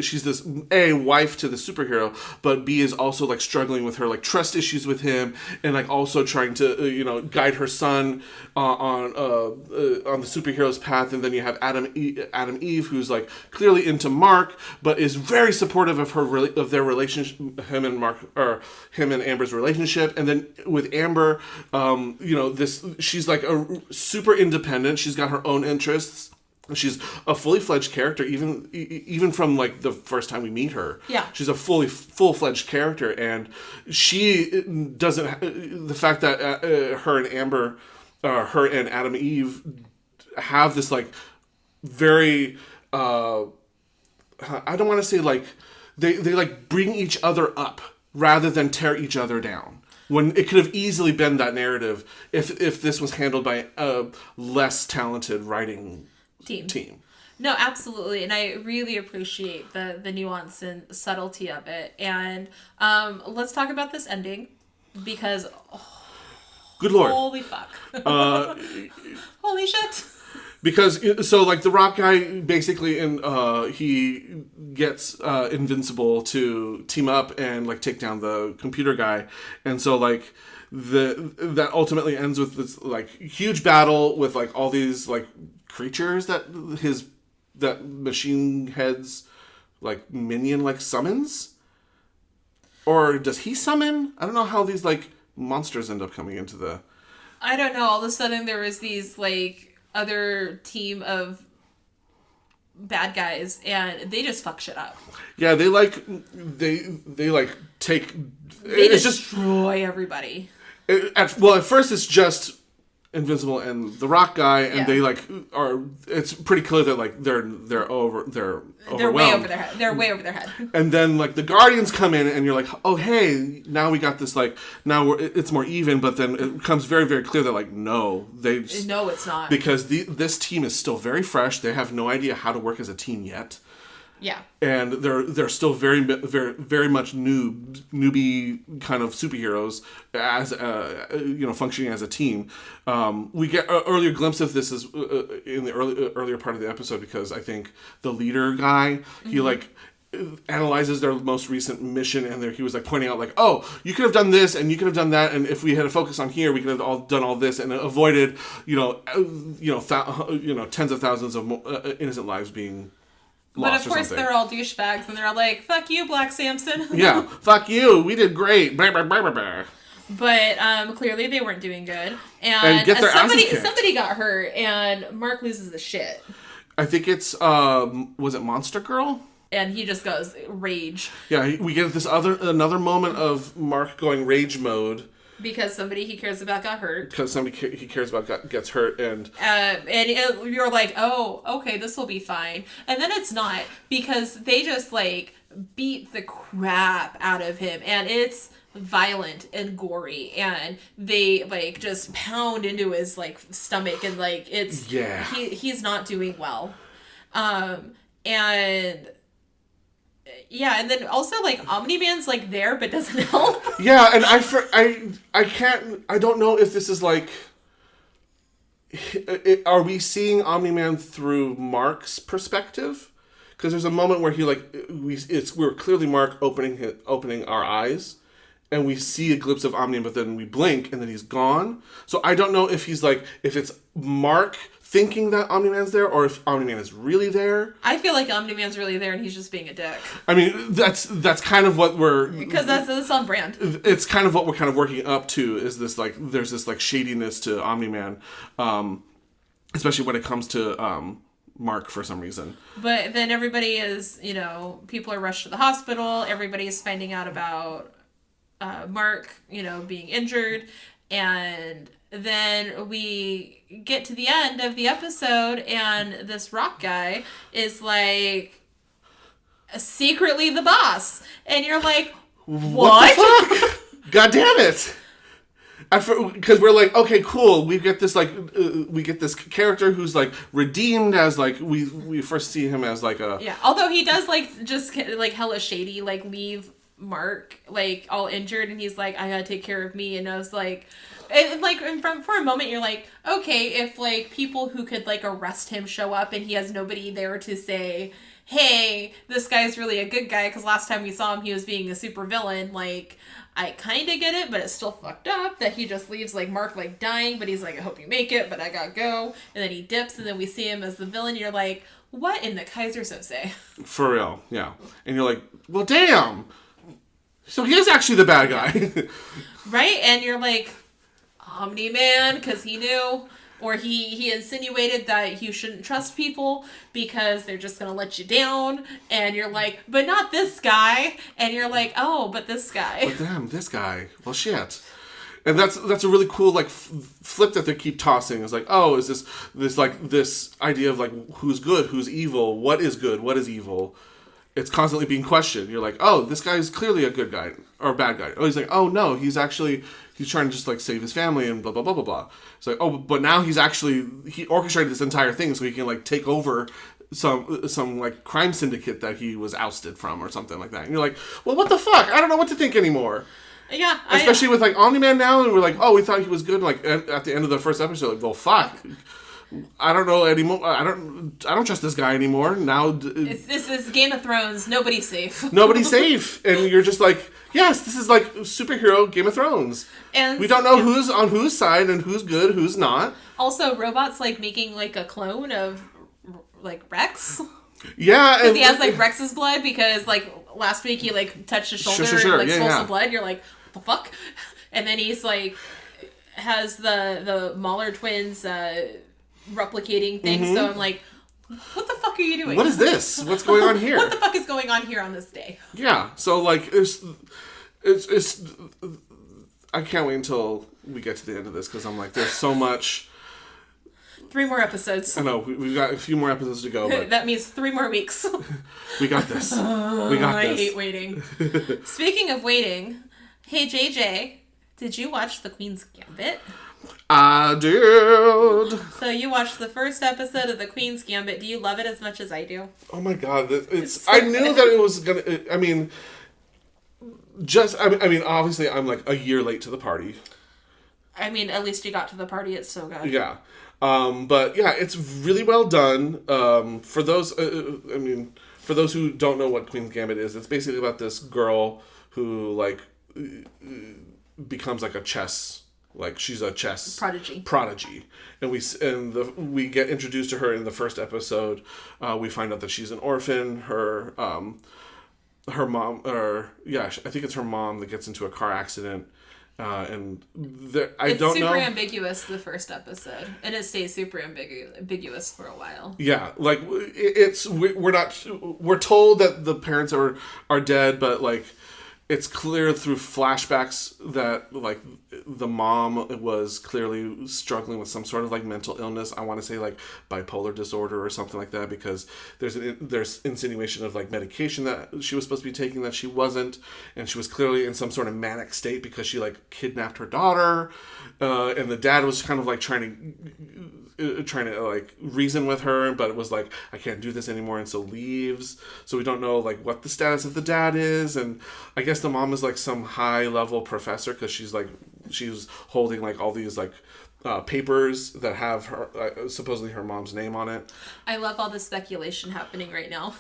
she's this A, wife to the superhero, but B is also like struggling with her like trust issues with him, and like also trying to guide her son on the superhero's path. And then you have Adam Eve, who's like clearly into Mark, but is very supportive of their relationship, him and Amber's relationship. And then with Amber, she's like a super independent. She's got her own interests. She's a fully fledged character, even from like the first time we meet her. Yeah, she's a full fledged character, and she doesn't. The fact that her and Adam Eve have this like very I don't want to say like they like bring each other up rather than tear each other down. When it could have easily been that narrative if this was handled by a less talented writing team. No, absolutely. And I really appreciate the nuance and subtlety of it. And let's talk about this ending because, good Lord. Holy fuck. Holy shit. Because, so, like, the rock guy, basically, he gets Invincible to team up and, like, take down the computer guy. And so, like, that ultimately ends with this, like, huge battle with, like, all these, like, creatures that Machine Head's, like, minion, like, summons? Or does he summon? I don't know how these, like, monsters end up coming into the... I don't know. All of a sudden, there was these, like... other team of bad guys, and they just fuck shit up. Yeah, they take. They destroy everybody. At first it's just Invincible and the Rock guy, and they are. It's pretty clear that like they're way over their head. They're way over their head. And then like the Guardians come in, and you're like, oh hey, now we got this like it's more even. But then it becomes very very clear that like no, it's not, because this team is still very fresh. They have no idea how to work as a team yet. Yeah. And they're still very very very much newbie kind of superheroes as functioning as a team. We get an earlier glimpse of this is in the earlier part of the episode, because I think the leader guy, he like analyzes their most recent mission, and he was like pointing out like, oh, you could have done this and you could have done that, and if we had a focus on here, we could have done all this and avoided tens of thousands of innocent lives being. But of course they're all douchebags, and they're all like, fuck you, Black Samson. Yeah, fuck you, we did great. Blah, blah, blah, blah, blah. But clearly they weren't doing good. And get their asses kicked. Somebody got hurt, and Mark loses the shit. I think it's, was it Monster Girl? And he just goes rage. Yeah, we get another moment of Mark going rage mode. Because somebody he cares about got hurt. Because somebody he cares about gets hurt, and you're like, oh, okay, this will be fine. And then it's not, because they just, like, beat the crap out of him. And it's violent and gory. And they, like, just pound into his, like, stomach. And, like, it's... Yeah. He's not doing well. And... Yeah, and then also, like, Omni-Man's, like, there, but doesn't help. Yeah, and I don't know if this is, like... Are we seeing Omni-Man through Mark's perspective? Because there's a moment where he, like... We're clearly Mark opening our eyes, and we see a glimpse of Omni-Man, but then we blink, and then he's gone. So I don't know if he's, like... If it's Mark... thinking that Omni-Man's there, or if Omni-Man is really there. I feel like Omni-Man's really there and he's just being a dick. I mean, that's kind of what we're... Because that's on brand. It's kind of what we're kind of working up to, is this, like, there's this, like, shadiness to Omni-Man, especially when it comes to Mark for some reason. But then everybody is, people are rushed to the hospital, everybody is finding out about Mark, being injured, and... Then we get to the end of the episode, and this rock guy is, like, secretly the boss. And you're like, what? The fuck? God damn it. Because we're like, okay, cool. We get this, like, we get this character who's, like, redeemed as, like, we first see him as, like, a... Yeah, although he does, like, just, like, hella shady, like, leave Mark, like, all injured, and he's like, I gotta take care of me. And I was like... And, like, for a moment, you're like, okay, if, like, people who could, like, arrest him show up and he has nobody there to say, hey, this guy's really a good guy, because last time we saw him, he was being a super villain, like, I kind of get it, but it's still fucked up that he just leaves, like, Mark, like, dying, but he's like, I hope you make it, but I gotta go. And then he dips, and then we see him as the villain, and you're like, what in the Kaiser Sose? For real, yeah. And you're like, well, damn! So he is actually the bad guy. Right? And you're like... Omni-Man, because he knew, or he insinuated that you shouldn't trust people because they're just gonna let you down, and you're like, but not this guy, and you're like, oh, but this guy. But damn, this guy. Well, shit. And that's a really cool, like, flip that they keep tossing. It's like, oh, is this idea of, like, who's good, who's evil, what is good, what is evil. it's constantly being questioned. You're like, oh, this guy is clearly a good guy or a bad guy. Oh, he's like, oh no, he's trying to just like save his family and blah blah blah blah blah. It's like, oh, but now he orchestrated this entire thing so he can like take over some like crime syndicate that he was ousted from or something like that. And you're like, well, what the fuck? I don't know what to think anymore. Yeah, especially with like Omni-Man now, and we're like, oh, we thought he was good. Like at the end of the first episode, like, well, fuck. I don't know anymore. I don't trust this guy anymore. Now this is Game of Thrones. Nobody's safe. Nobody's safe, and you're just like, yes, this is like superhero Game of Thrones. And we don't know who's on whose side and who's good, who's not. Also, robots like making like a clone of like Rex. Yeah, because he has like Rex's blood. Because like last week he like touched his shoulder and like stole some blood. You're like, what the fuck? And then he's like has the Mahler twins. Replicating things, so I'm like, what the fuck are you doing? What is this? What's going on here? What the fuck is going on here on this day? Yeah, so like it's I can't wait until we get to the end of this because I'm like, there's so much. 3 more episodes. I know we've got a few more episodes to go, but that means 3 more weeks. We got this. We got this. I hate waiting. Speaking of waiting, hey JJ, did you watch The Queen's Gambit? I did. So you watched the first episode of The Queen's Gambit. Do you love it as much as I do? Oh my god, it's I knew that it was gonna. I mean, obviously, I'm like a year late to the party. I mean, at least you got to the party. It's so good. Yeah, but yeah, it's really well done. For those, for those who don't know what Queen's Gambit is, it's basically about this girl who like becomes like a chess. Like she's a chess prodigy, and we get introduced to her in the first episode. We find out that she's an orphan. Her mom, I think it's her mom that gets into a car accident, and it's super ambiguous the first episode, and it stays super ambiguous for a while. Yeah, like we're told that the parents are dead, but like. It's clear through flashbacks that like the mom was clearly struggling with some sort of like mental illness. I want to say like bipolar disorder or something like that because there's insinuation of like medication that she was supposed to be taking that she wasn't, and she was clearly in some sort of manic state because she like kidnapped her daughter, and the dad was kind of like trying to like reason with her, but it was like, I can't do this anymore, and so leaves. So we don't know like what the status of the dad is, and I guess the mom is like some high level professor because she's holding like all these like papers that have her supposedly her mom's name on it. I love all the speculation happening right now.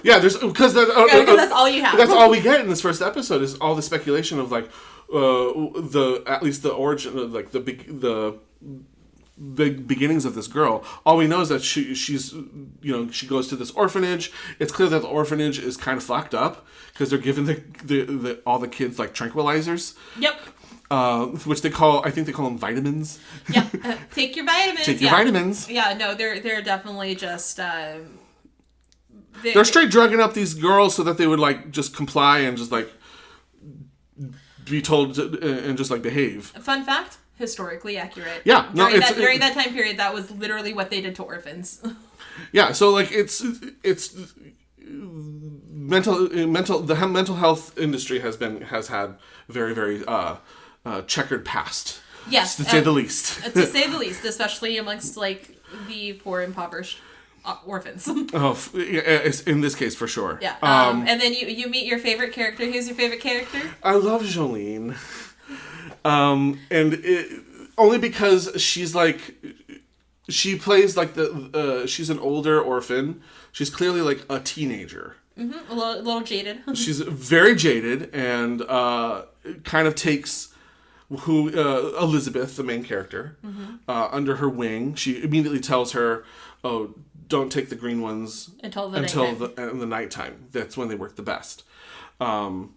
Yeah, because that's all you have. That's all we get in this first episode is all the speculation of like at least the origin of like the beginnings of this girl. All we know is that she's she goes to this orphanage. It's clear that the orphanage is kind of fucked up because they're giving the all the kids like tranquilizers. Yep. Which they call them vitamins. Yeah. Take your vitamins. Take your vitamins. Yeah. No, they're definitely just. They're straight drugging up these girls so that they would like just comply and just like be told and just like behave. Fun fact. Historically accurate. Yeah, during that time period, that was literally what they did to orphans. Yeah, so like it's the mental health industry has had very very checkered past. Yes, to say the least. To say the least, especially amongst like the poor, impoverished orphans. Oh, in this case for sure. Yeah. And then you meet your favorite character. Who's your favorite character? I love Jolene. Only because she's like, she plays like she's an older orphan. She's clearly like a teenager. Mm-hmm. A little jaded. She's very jaded and kind of takes Elizabeth, the main character, under her wing. She immediately tells her, "Oh, don't take the green ones until the nighttime. That's when they work the best." And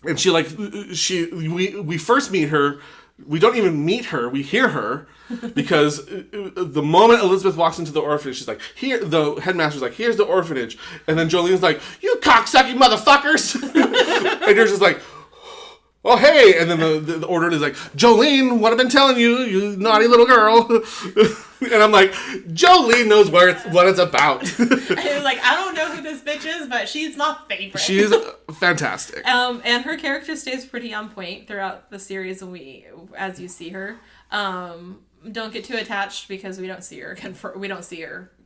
we first meet her. We don't even meet her. We hear her because the moment Elizabeth walks into the orphanage, she's like, "Here." The headmaster's like, "Here's the orphanage," and then Jolene's like, "You cocksucking motherfuckers!" And you're just like, "Oh hey!" And then the orderly is like, "Jolene, what I've been telling you, you naughty little girl." And I'm like, Jolie knows what it's about. I was like, I don't know who this bitch is, but she's my favorite. She's fantastic. And her character stays pretty on point throughout the series as you see her. Don't get too attached because we don't see her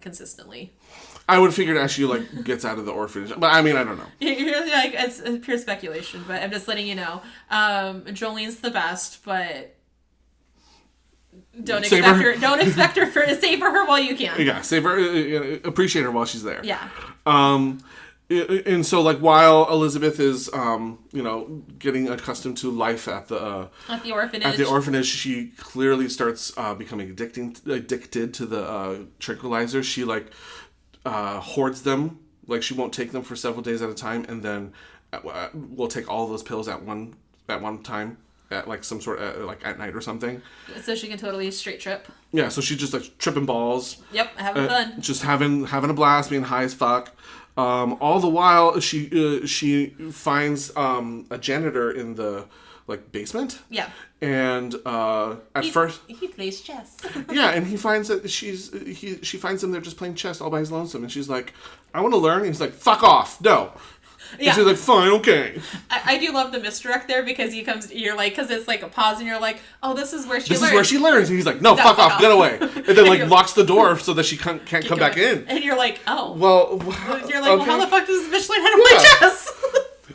consistently. I would figure as she like gets out of the orphanage, but I mean I don't know. You're like it's pure speculation, but I'm just letting you know. Jolene's the best, but don't expect her to savor her while you can. Yeah, save her, appreciate her while she's there. Yeah. And so like while Elizabeth is getting accustomed to life at the orphanage, she clearly starts becoming addicted to the tranquilizers. She like hoards them, like she won't take them for several days at a time, and then will take all of those pills at one time at like some sort of like at night or something, so she can totally straight trip. Yeah, so she's just like tripping balls. Yep, having fun, just having a blast, being high as fuck. All the while she finds a janitor in the like basement. Yeah. And first he plays chess. Yeah, and he finds that she finds him there just playing chess all by his lonesome, and she's like, I want to learn. And he's like, fuck off, no. Yeah. And she's like, fine, okay. I do love the misdirect there because you're like, because it's like a pause and you're like, oh, this is where she learns. This is where she learns. And he's like, no, fuck off, get away. And then like locks the door so that she can't come back in. And you're like, oh. Well, you're like, okay. Well, how the fuck does this bitch learn how to play chess?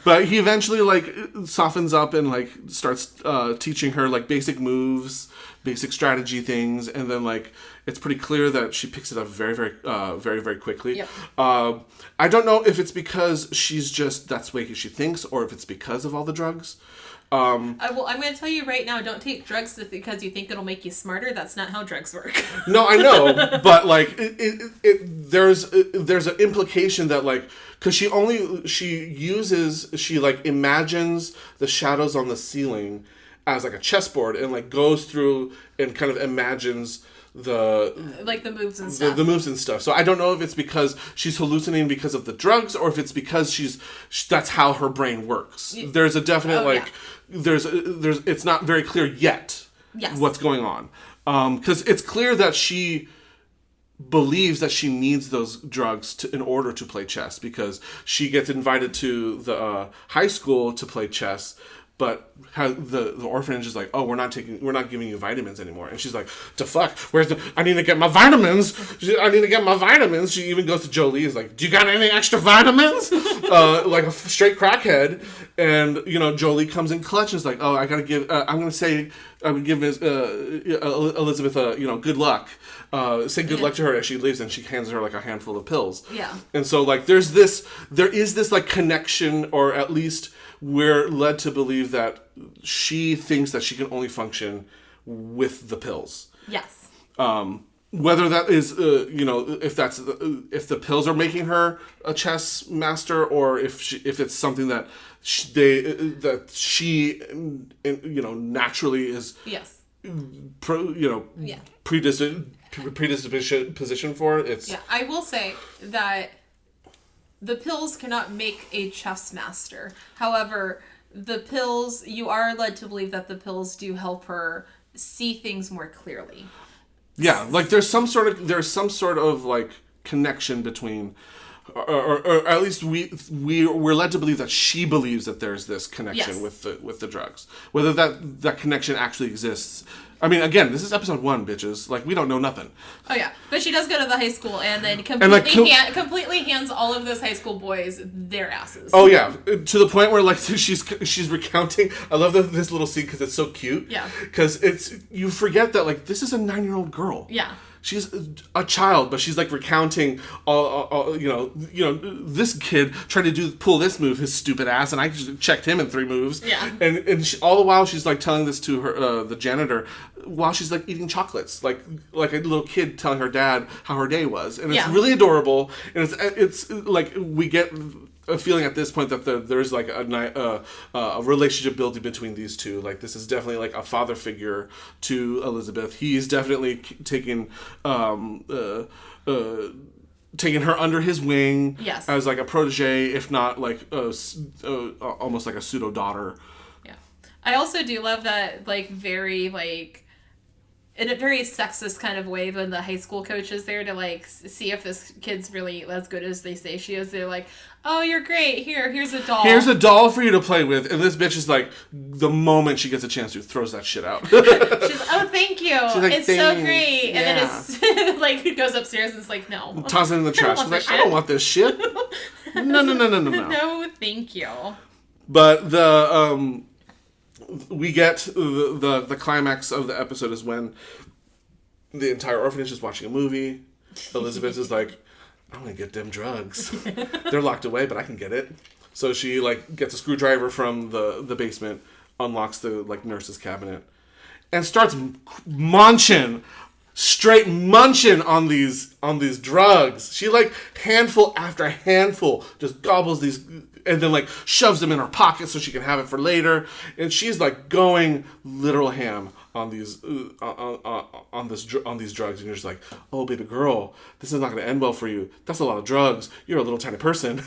But he eventually like softens up and like starts teaching her like basic moves, basic strategy things, and then like it's pretty clear that she picks it up very, very quickly. Yep. I don't know if it's because that's the way she thinks, or if it's because of all the drugs. I'm going to tell you right now, don't take drugs because you think it'll make you smarter. That's not how drugs work. No, I know, but like there's an implication that like, because she like imagines the shadows on the ceiling as like a chessboard and like goes through and kind of imagines the moves and stuff. The moves and stuff. So I don't know if it's because she's hallucinating because of the drugs, or if it's because that's how her brain works. There's a definite there's it's not very clear yet. Yes. What's going on. Because it's clear that she believes that she needs those drugs in order to play chess, because she gets invited to the high school to play chess, but the orphanage is like, oh, we're not giving you vitamins anymore. And she's like, the fuck? I need to get my vitamins. She even goes to Jolie, is like, do you got any extra vitamins? Like a straight crackhead. And, Jolie comes in clutch and is like, oh, I gotta give, I'm gonna say, I would give Elizabeth good luck. Say good luck to her as she leaves, and she hands her like a handful of pills. Yeah. And so like there is this like connection, or at least we're led to believe that she thinks that she can only function with the pills. Yes. Whether that is, if the pills are making her a chess master, or if it's something that she naturally is. Yes. Predisposition for it. Yeah, I will say that the pills cannot make a chess master. However, the pills, you are led to believe that the pills do help her see things more clearly. Yeah, like there's some sort of like connection between, or at least we're led to believe that she believes that there's this connection with the drugs. Whether that connection actually exists. I mean, again, this is episode 1, bitches. Like, we don't know nothing. Oh, yeah. But she does go to the high school and then completely hands all of those high school boys their asses. Oh, yeah. To the point where, like, she's recounting. I love this little scene because it's so cute. Yeah. Because you forget that, like, this is a 9-year-old girl. Yeah. She's a child, but she's like recounting all this kid tried to pull this move, his stupid ass, and I just checked him in 3 moves. Yeah. And all the while she's like telling this to her the janitor while she's like eating chocolates, like a little kid telling her dad how her day was, and it's really adorable. And it's like we get a feeling at this point that there's like a relationship building between these two. Like this is definitely like a father figure to Elizabeth. He's definitely taking her under his wing as like a protege, if not like almost like a pseudo daughter. Yeah, I also do love that like very like in a very sexist kind of way, when the high school coach is there to like see if this kid's really as good as they say she is, they're like, oh, you're great, here's a doll. Here's a doll for you to play with. And this bitch is like, the moment she gets a chance to, throws that shit out. She's like, oh, thank you. Like, it's so great. Yeah. And then it's like, it goes upstairs and it's like, no. Toss it in the trash. She's like, I don't want this shit. No. No, thank you. But we get the climax of the episode is when the entire orphanage is watching a movie. Elizabeth is like, I'm gonna get them drugs. They're locked away, but I can get it. So she like gets a screwdriver from the basement, unlocks the like nurse's cabinet, and starts straight munching on these drugs. She like handful after handful just gobbles these, and then like shoves them in her pocket so she can have it for later. And she's like going literal ham on these on these drugs, and you're just like, oh baby girl, this is not going to end well for you. That's a lot of drugs. You're a little tiny person.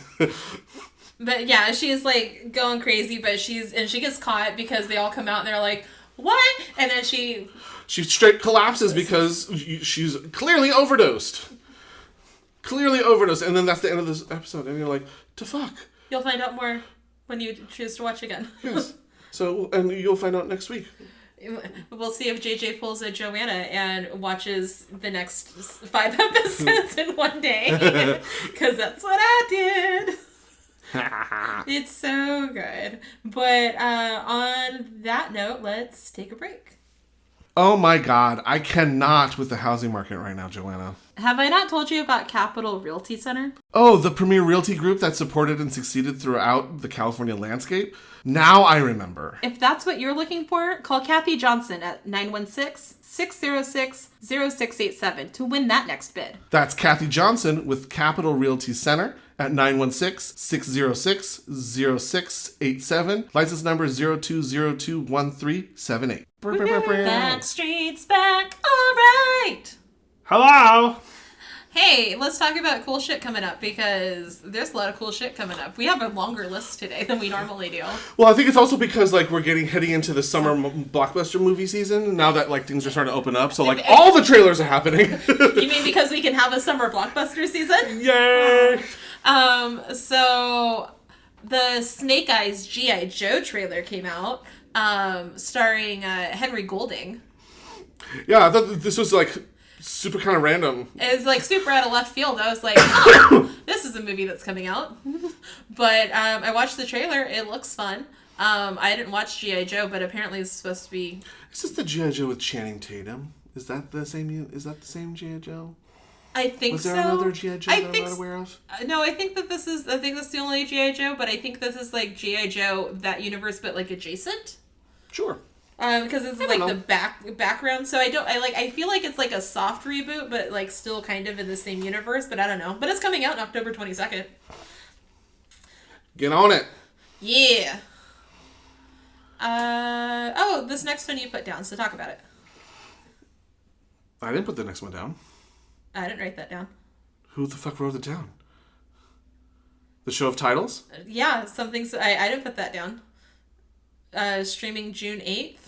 But yeah, she's like going crazy, but she gets caught because they all come out and they're like, what? And then she straight collapses because she's clearly overdosed. And then that's the end of this episode, and you're like, to fuck. You'll find out more when you choose to watch again. Yes. So, and you'll find out next week. We'll see if JJ pulls a Joanna and watches the next 5 episodes in one day. Because that's what I did. It's so good. But on that note, let's take a break. Oh my God, I cannot with the housing market right now, Joanna. Have I not told you about Capital Realty Center? Oh, the premier realty group that supported and succeeded throughout the California landscape? Now I remember. If that's what you're looking for, call Kathy Johnson at 916-606-0687 to win that next bid. That's Kathy Johnson with Capital Realty Center at 916-606-0687. License number 02021378. Backstreet's back. All right. Hello. Hey, let's talk about cool shit coming up, because there's a lot of cool shit coming up. We have a longer list today than we normally do. Well, I think it's also because like we're heading into the summer blockbuster movie season now that like things are starting to open up. So like all the trailers are happening. You mean because we can have a summer blockbuster season? Yay! So the Snake Eyes G.I. Joe trailer came out, starring Henry Golding. Yeah, I thought this was like super kind of random. It was like super out of left field. I was like, oh, this is a movie that's coming out. But I watched the trailer. It looks fun. I didn't watch G.I. Joe, but apparently it's supposed to be... Is this the G.I. Joe with Channing Tatum? Is that the same G.I. Joe? I think so. Was there another G.I. Joe that I'm not aware of? No, I think that's the only G.I. Joe, but I think this is like G.I. Joe, that universe, but like adjacent. Sure. Because it's like the background, so I feel like it's like a soft reboot, but like still kind of in the same universe, but I don't know. But it's coming out on October 22nd. Get on it. Yeah. This next one you put down, so talk about it. I didn't put the next one down. I didn't write that down. Who the fuck wrote it down? The show of titles? Yeah, something. I didn't put that down. Streaming June 8th.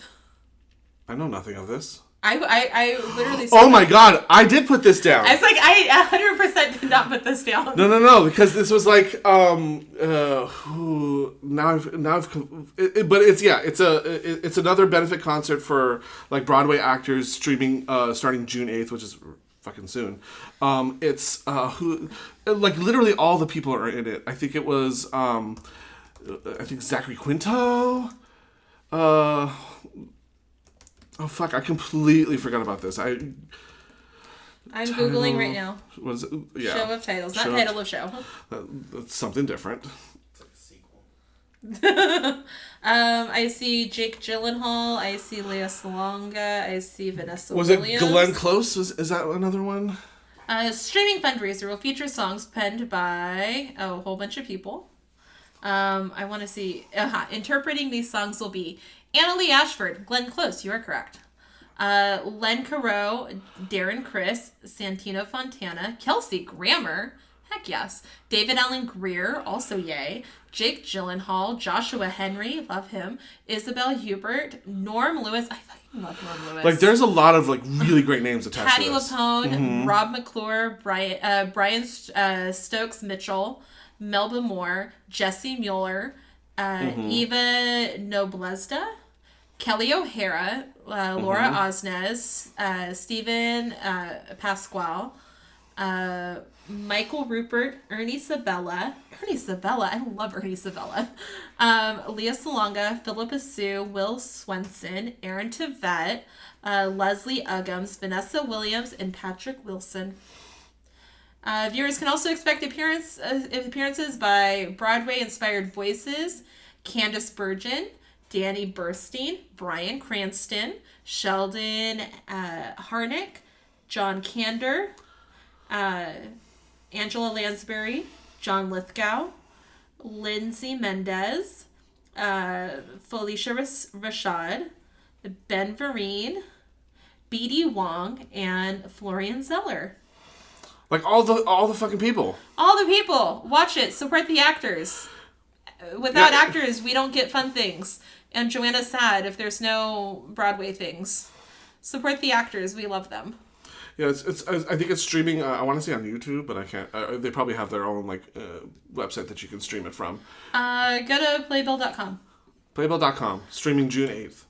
I know nothing of this. I literally... Oh my God, I did put this down. I was like, I 100% did not put this down. No, because this was like, but it's another benefit concert for like Broadway actors streaming, starting June 8th, which is fucking soon. It's, like literally all the people are in it. I think it was, Zachary Quinto. Oh fuck! I completely forgot about this. I'm Googling right now. What is it? Yeah. Show of titles, not title of show. That's something different. It's like a sequel. I see Jake Gyllenhaal. I see Lea Salonga. I see Vanessa Williams. Williams. Was it Glenn Close? Is that another one? Streaming fundraiser will feature songs penned by a whole bunch of people. I want to see... interpreting these songs will be Annalie Ashford, Glenn Close, you are correct. Len Caro, Darren Criss, Santino Fontana, Kelsey Grammer, Heck yes. David Allen Greer, also yay. Jake Gyllenhaal, Joshua Henry, love him. Isabel Hubert, Norm Lewis. I fucking love Norm Lewis. Like, there's a lot of, like, really great names attached Patti to this. LuPone, Rob McClure, Brian Stokes Mitchell, Melba Moore, Jesse Mueller, Eva Noblezda, Kelly O'Hara, Laura Osnes, Stephen Pasquale, Michael Rupert, Ernie Sabella, I love Ernie Sabella, Leah Salonga, Philippa Sue, Will Swenson, Aaron Tveit, Leslie Uggams, Vanessa Williams, and Patrick Wilson. Viewers can also expect appearances by Broadway-inspired voices, Candice Bergen, Danny Burstein, Bryan Cranston, Sheldon Harnick, John Kander, Angela Lansbury, John Lithgow, Lindsay Mendez, Felicia Rashad, Ben Vereen, B.D. Wong, and Florian Zeller. Like, all the fucking people. All the people. Watch it. Support the actors. Without actors, we don't get fun things. And Joanna's sad if there's no Broadway things. Support the actors. We love them. Yeah, I think it's streaming. I want to say on YouTube, but I can't. They probably have their own website that you can stream it from. Go to playbill.com. Playbill.com, streaming June 8th.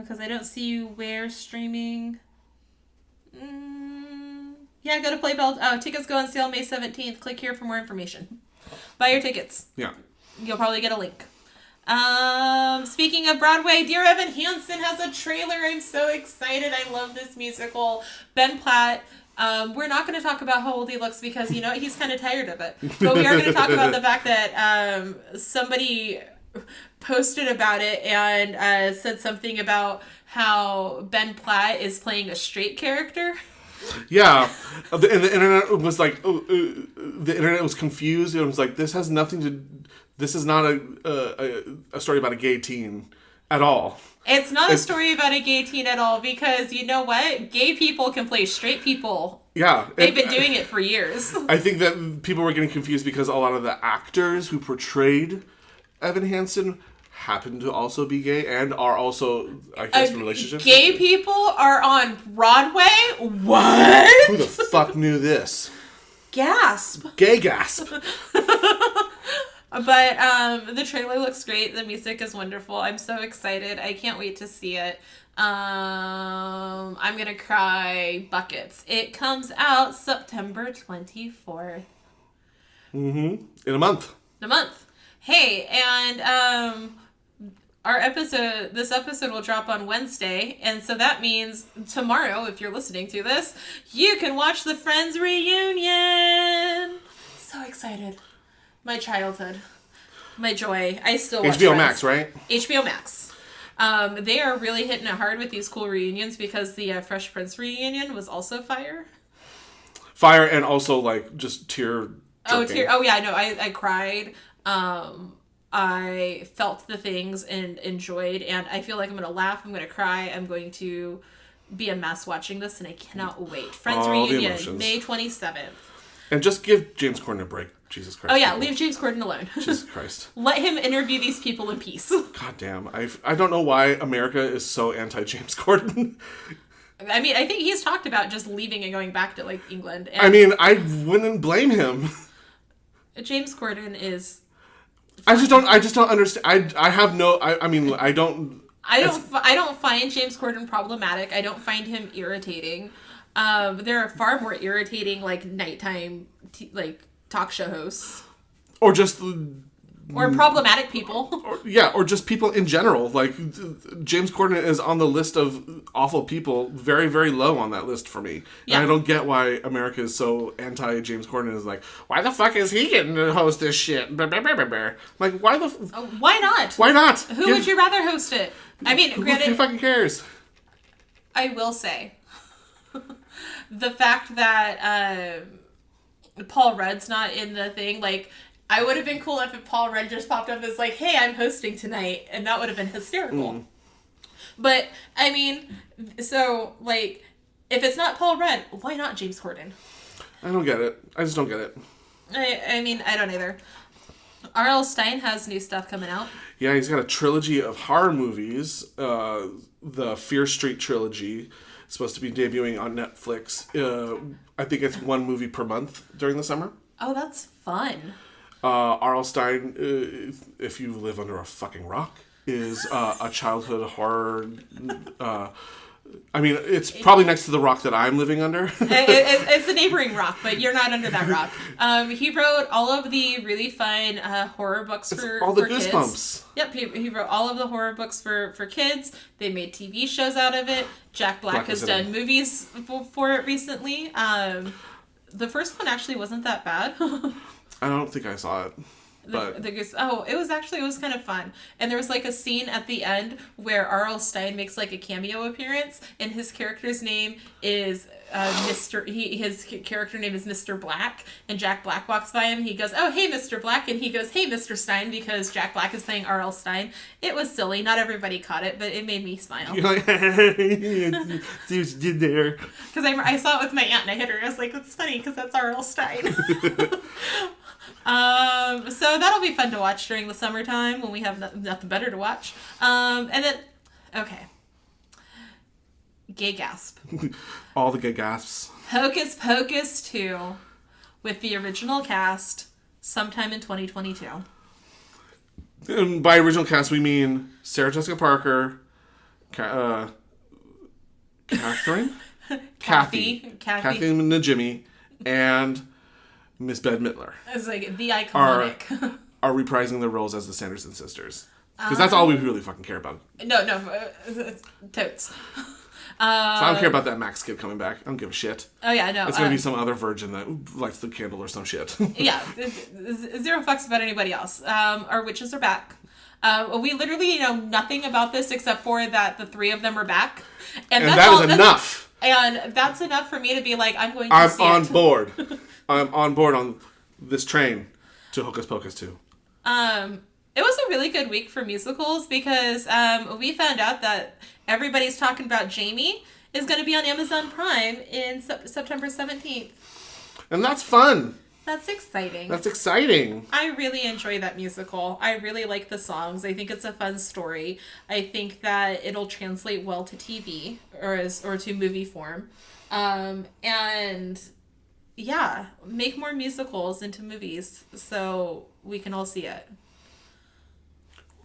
Because I don't see where streaming. Yeah, go to Playbill. Tickets go on sale May 17th. Click here for more information. Buy your tickets. Yeah. You'll probably get a link. Speaking of Broadway, Dear Evan Hansen has a trailer. I'm so excited. I love this musical. Ben Platt. We're not going to talk about how old he looks because, you know, he's kind of tired of it. But we are going to talk about the fact that somebody posted about it and said something about how Ben Platt is playing a straight character. Yeah, and the internet was like, the internet was confused. It was like, this has nothing to. This is not a story about a gay teen at all. It's not a story about a gay teen at all because you know what? Gay people can play straight people. Yeah, they've been doing it for years. I think that people were getting confused because a lot of the actors who portrayed Evan Hansen happen to also be gay and are also, I guess, in relationships. Gay people are on Broadway? What? Who the fuck knew this? Gasp. Gay gasp. But the trailer looks great. The music is wonderful. I'm so excited. I can't wait to see it. I'm gonna cry buckets. It comes out September 24th. In a month. Hey, and this episode will drop on Wednesday, and so that means tomorrow, if you're listening to this, you can watch the Friends reunion. So excited. My childhood. My joy. I still watch HBO Friends. Max, right? HBO Max. They are really hitting it hard with these cool reunions because the Fresh Prince reunion was also fire. Fire and also, like, just tear jerking. Oh, yeah, no, I cried. I felt the things and enjoyed, and I feel like I'm going to laugh, I'm going to cry, I'm going to be a mess watching this, and I cannot wait. Friends reunion, May 27th. And just give James Corden a break. Jesus Christ. Oh, yeah, leave James Corden alone. Jesus Christ. Let him interview these people in peace. God damn. I don't know why America is so anti-James Corden. I mean, I think he's talked about just leaving and going back to, like, England. And I mean, I wouldn't blame him. James Corden is... I just don't understand. I don't find James Corden problematic. I don't find him irritating. There are far more irritating, like, nighttime, talk show hosts. Or just... Or problematic people. Or just people in general. Like, James Corden is on the list of awful people, very, very low on that list for me. Yeah. And I don't get why America is so anti-James Corden. Is like, why the fuck is he getting to host this shit? Like, why the... Why not? Why not? Who would you rather host it? I mean, granted... Who fucking cares? I will say, the fact that Paul Rudd's not in the thing, like... I would have been cool if Paul Rudd just popped up as like, hey, I'm hosting tonight. And that would have been hysterical. But, I mean, so, like, if it's not Paul Rudd, why not James Corden? I don't get it. I just don't get it. I mean, I don't either. R.L. Stine has new stuff coming out. Yeah, he's got a trilogy of horror movies. The Fear Street trilogy is supposed to be debuting on Netflix. I think it's one movie per month during the summer. Oh, that's fun. R.L. Stine, if you live under a fucking rock, is a childhood horror. I mean, it's probably next to the rock that I'm living under. It's a neighboring rock, but you're not under that rock. He wrote all of the really fun horror books for all the kids. Goosebumps. Yep, he wrote all of the horror books for kids. They made TV shows out of it. Jack Black has done movies for it recently. The first one actually wasn't that bad. I don't think I saw it. But it was kind of fun. And there was like a scene at the end where R.L. Stine makes like a cameo appearance, and his character's name is his character name is Mr. Black, and Jack Black walks by him. He goes, "Oh, hey, Mr. Black," and he goes, "Hey, Mr. Stine," because Jack Black is playing R.L. Stine. It was silly. Not everybody caught it, but it made me smile. You're like, see what you did there. Because I saw it with my aunt, and I hit her. I was like, "It's funny because that's R.L. Stine." So that'll be fun to watch during the summertime when we have nothing better to watch. And then, okay. Gay gasp. All the gay gasps. Hocus Pocus 2 with the original cast sometime in 2022. And by original cast, we mean Sarah Jessica Parker, Catherine? Kathy Najimy, and Miss Bette Midler. It's like the iconic. Are reprising their roles as the Sanderson sisters. Because that's all we really fucking care about. No, totes. So I don't care about that Max kid coming back. I don't give a shit. Oh yeah, no. It's going to be some other virgin that lights the candle or some shit. Yeah, zero fucks about anybody else. Our witches are back. We literally know nothing about this except for that the three of them are back. And that is enough. And that's enough for me to be like, I'm going to see it. I'm on board. I'm on board on this train to Hocus Pocus 2. It was a really good week for musicals because we found out that everybody's talking about Jamie is going to be on Amazon Prime in September 17th. And that's fun. That's exciting. That's exciting. I really enjoy that musical. I really like the songs. I think it's a fun story. I think that it'll translate well to TV or to movie form. And yeah, make more musicals into movies so we can all see it.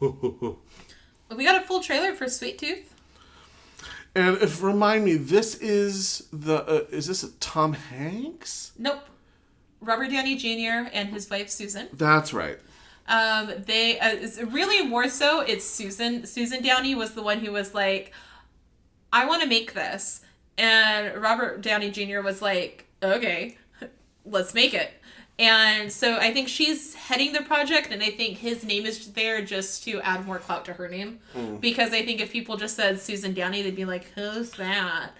We got a full trailer for Sweet Tooth. And remind me, this is this a Tom Hanks? Nope. Robert Downey Jr. and his wife Susan. That's right. They it's really more so. It's Susan. Susan Downey was the one who was like, "I want to make this," and Robert Downey Jr. was like, "Okay, let's make it." And so I think she's heading the project, and I think his name is there just to add more clout to her name. Because I think if people just said Susan Downey, they'd be like, who's that?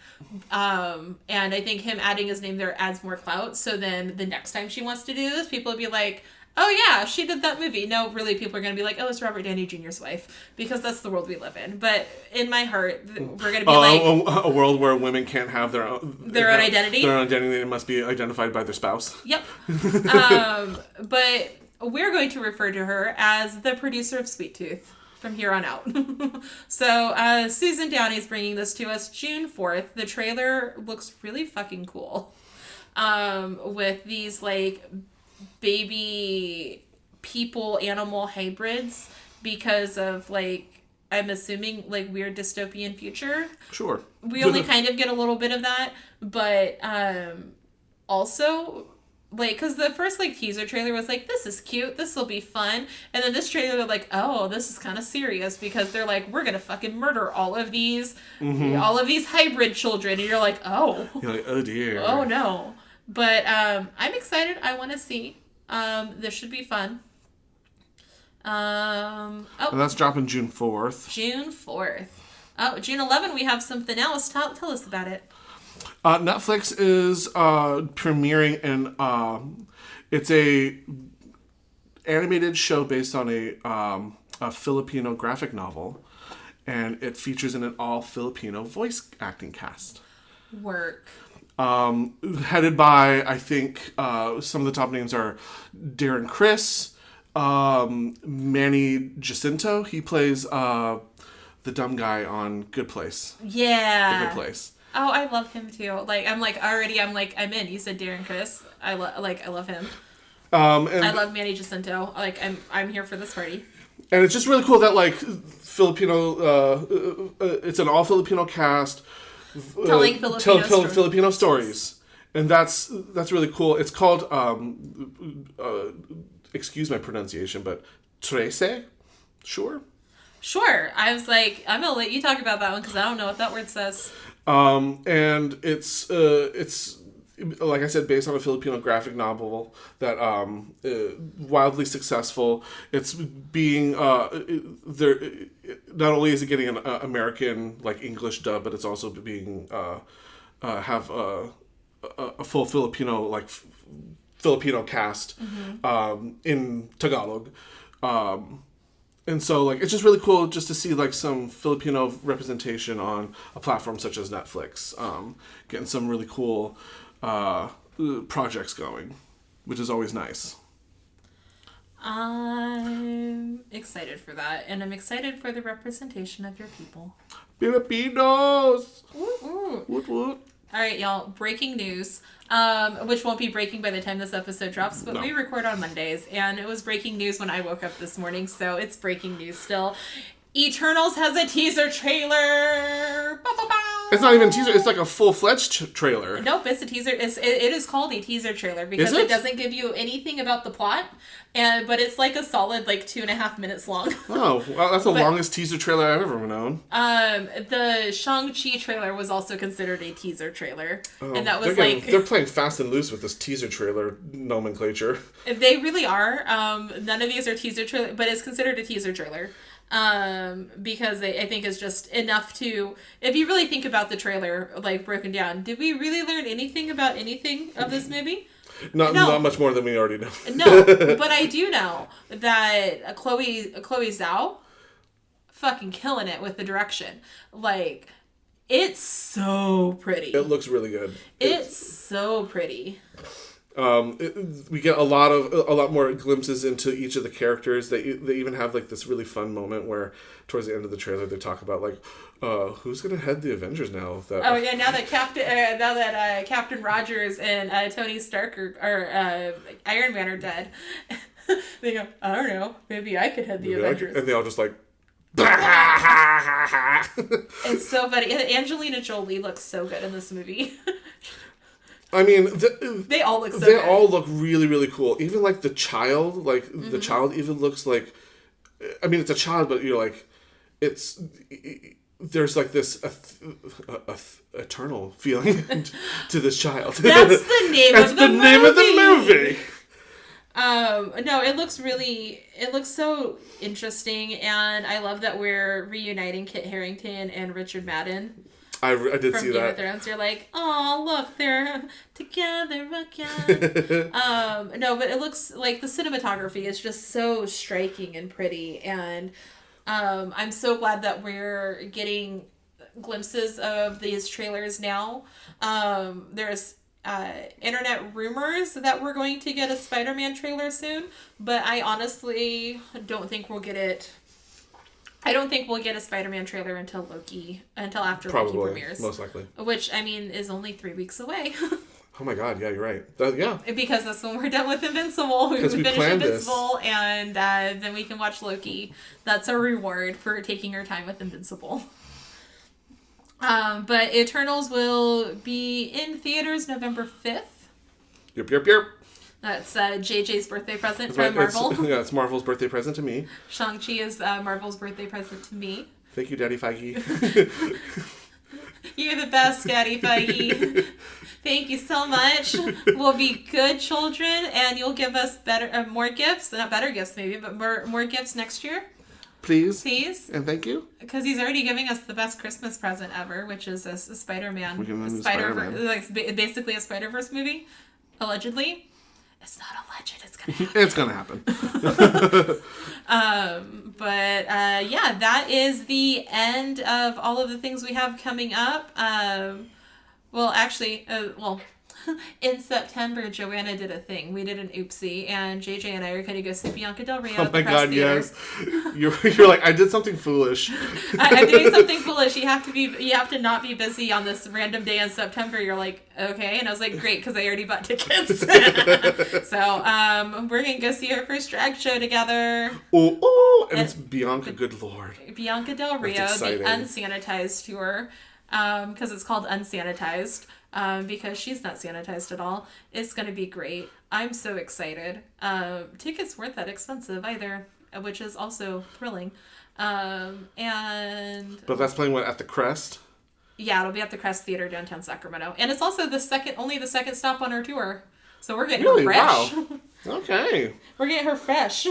And I think him adding his name there adds more clout. So then the next time she wants to do this, people would be like, oh yeah, she did that movie. No, really, people are going to be like, oh, it's Robert Downey Jr.'s wife. Because that's the world we live in. But in my heart, we're going to be like... A world where women can't have their own identity? Their own identity. It must be identified by their spouse. Yep. But we're going to refer to her as the producer of Sweet Tooth from here on out. So Susan Downey is bringing this to us June 4th. The trailer looks really fucking cool. With these, like... baby people animal hybrids because of like I'm assuming like weird dystopian future. Sure. We only kind of get a little bit of that, but also like because the first like teaser trailer was like this is cute, this will be fun, and then this trailer they're like oh this is kind of serious because they're like we're gonna fucking murder all of these hybrid children, and you're like oh dear, oh no. But I'm excited. I want to see. This should be fun. And that's dropping June 4th. June 4th. Oh, June 11th we have something else. Tell us about it. Netflix is premiering it's a animated show based on a Filipino graphic novel, and it features an all Filipino voice acting cast. Work. Headed by, I think, some of the top names are Darren Criss, Manny Jacinto. He plays the dumb guy on Good Place. Yeah. The Good Place. Oh, I love him too. I'm in. You said Darren Criss. I love him. And I love Manny Jacinto. I'm here for this party. And it's just really cool that Filipino. It's an all Filipino cast. Telling Filipino stories, and that's really cool. It's called excuse my pronunciation, but Trece, sure. I was like, I'm gonna let you talk about that one because I don't know what that word says. And it's like I said, based on a Filipino graphic novel that wildly successful. It's being there. Not only is it getting an American English dub, but it's also being have a full Filipino Filipino cast in Tagalog. And so, it's just really cool just to see, some Filipino representation on a platform such as Netflix. Getting some really cool projects going, which is always nice. I'm excited for that, and I'm excited for the representation of your people. Filipinos! Woo-woo. Woot woot. All right, y'all. Breaking news, which won't be breaking by the time this episode drops, but we record on Mondays, and it was breaking news when I woke up this morning, so it's breaking news still. Eternals has a teaser trailer. Ba-ba-ba. It's not even a teaser. It's a full-fledged trailer. Nope, it's a teaser. It is called a teaser trailer because it doesn't give you anything about the plot, but it's a solid 2.5 minutes long. Oh, well, that's the longest teaser trailer I've ever known. The Shang-Chi trailer was also considered a teaser trailer, and that was they're playing fast and loose with this teaser trailer nomenclature. They really are. None of these are teaser trailer, but it's considered a teaser trailer. Because I think it's just enough to, if you really think about the trailer, broken down, did we really learn anything about anything of this movie? Not much more than we already know. No, but I do know that Chloe Zhao fucking killing it with the direction. It's so pretty. It looks really good. It's so pretty. We get a lot more glimpses into each of the characters. They even have this really fun moment where towards the end of the trailer they talk about who's gonna head the Avengers now. Now that Captain Rogers and Tony Stark or Iron Man are dead, they go, I don't know, maybe I could head the Avengers. And they all just It's so funny. Angelina Jolie looks so good in this movie. I mean, they all look so They good. all look really, really cool. Even the child, the child even looks I mean, it's a child, but it's there's this eternal feeling to this child. That's the name of the movie. That's the name of the movie. No, it looks so interesting, and I love that we're reuniting Kit Harington and Richard Madden. I did see that. From Game of Thrones, you're oh, look, they're together again. No, but it looks the cinematography is just so striking and pretty, and I'm so glad that we're getting glimpses of these trailers now. There's internet rumors that we're going to get a Spider-Man trailer soon, but I honestly don't think we'll get it. I don't think we'll get a Spider-Man trailer until after Loki premieres. Most likely. Which, I mean, is only 3 weeks away. Oh my god, yeah, you're right. Yeah. Because that's when we're done with Invincible. We finish Invincible, and then we can watch Loki. That's a reward for taking our time with Invincible. But Eternals will be in theaters November 5th. Yep. That's JJ's birthday present from Marvel. It's Marvel's birthday present to me. Shang-Chi is Marvel's birthday present to me. Thank you, Daddy Feige. You're the best, Daddy Feige. Thank you so much. We'll be good children, and you'll give us more gifts. Not better gifts, maybe, but more gifts next year. Please. And thank you. Because he's already giving us the best Christmas present ever, which is a Spider-Man. Spider-Man. Basically a Spider-Verse movie, allegedly. It's not alleged. It's gonna happen. It's gonna happen. That is the end of all of the things we have coming up. Well, actually, in September, Joanna did a thing. We did an oopsie, and JJ and I are going to go see Bianca Del Rio. Oh at the my Press God, Theater. yes. You're like, I did something foolish. I'm doing something foolish. You have to not be busy on this random day in September. You're like, okay, and I was like, great, because I already bought tickets. So, we're gonna go see her first drag show together. Oh, and it's Bianca. Good Lord. Bianca Del Rio, the unsanitized tour, because it's called Unsanitized. Because she's not sanitized at all. It's going to be great. I'm so excited. Tickets weren't that expensive either, which is also thrilling. But that's playing what, at the Crest? Yeah, it'll be at the Crest Theater downtown Sacramento. And it's also only the second stop on our tour. So we're getting her fresh. Wow. Okay. We're getting her fresh.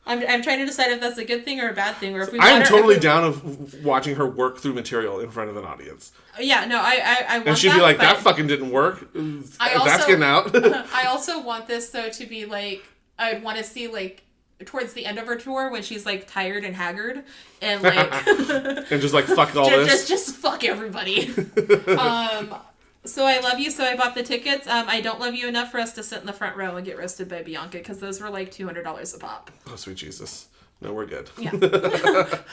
I'm trying to decide if that's a good thing or a bad thing, or if we. I'm totally down of watching her work through material in front of an audience. Yeah, no, I want and she'd be like, "That fucking didn't work. That's getting out." I also want this though to be like, I'd want to see like towards the end of her tour when she's like tired and haggard and like and just like fuck all this. Just fuck everybody. So I love you, so I bought the tickets. I don't love you enough for us to sit in the front row and get roasted by Bianca, because those were like $200 a pop. Oh, sweet Jesus. No, we're good. Yeah. But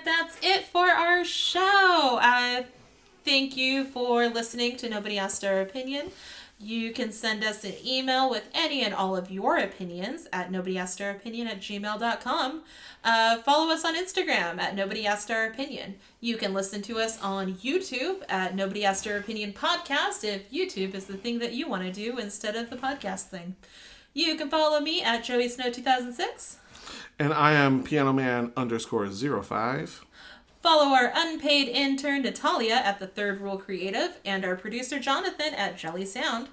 that's it for our show. Thank you for listening to Nobody Asked Our Opinion. You can send us an email with any and all of your opinions at nobodyaskouraropinion@gmail.com. Follow us on Instagram at Nobody Asked Our Opinion. You can listen to us on YouTube at Nobody Asked Our Opinion Podcast if YouTube is the thing that you want to do instead of the podcast thing. You can follow me at Joey Snow 2006. And I am pianoman_05. Follow our unpaid intern Natalia at The Third Rule Creative and our producer Jonathan at Jelly Sound.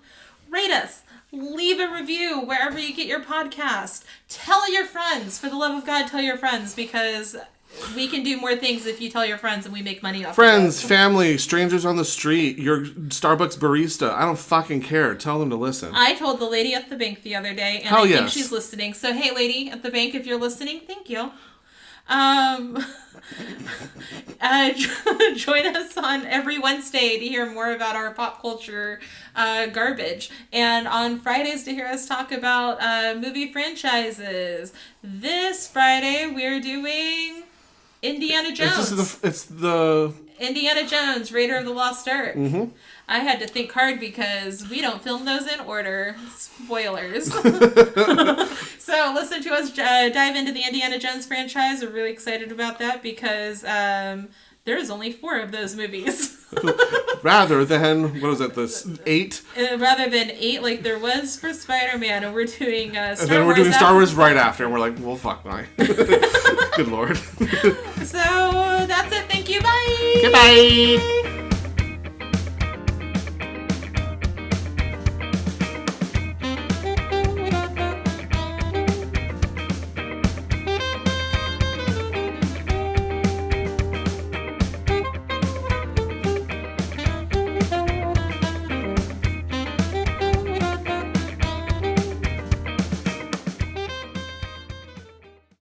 Rate us. Leave a review wherever you get your podcast. Tell your friends. For the love of God, tell your friends, because we can do more things if you tell your friends and we make money off friends, of it. family, strangers on the street, your Starbucks barista. I don't fucking care. Tell them to listen. I told the lady at the bank the other day, and I think she's listening. So, hey, lady at the bank, if you're listening, thank you. Join us on every Wednesday to hear more about our pop culture garbage, and on Fridays to hear us talk about movie franchises. This Friday we're doing Indiana Jones. It's the Indiana Jones, Raider of the Lost Ark. Mm-hmm. I had to think hard because we don't film those in order. Spoilers. So listen to us dive into the Indiana Jones franchise. We're really excited about that because there's only 4 of those movies. Rather than, what was it, 8? Rather than 8 like there was for Spider-Man. And we're doing Star Wars. And then we're doing Star Wars right after. And we're like, well, fuck my. Good Lord. So that's it. Thank you. Bye. Goodbye.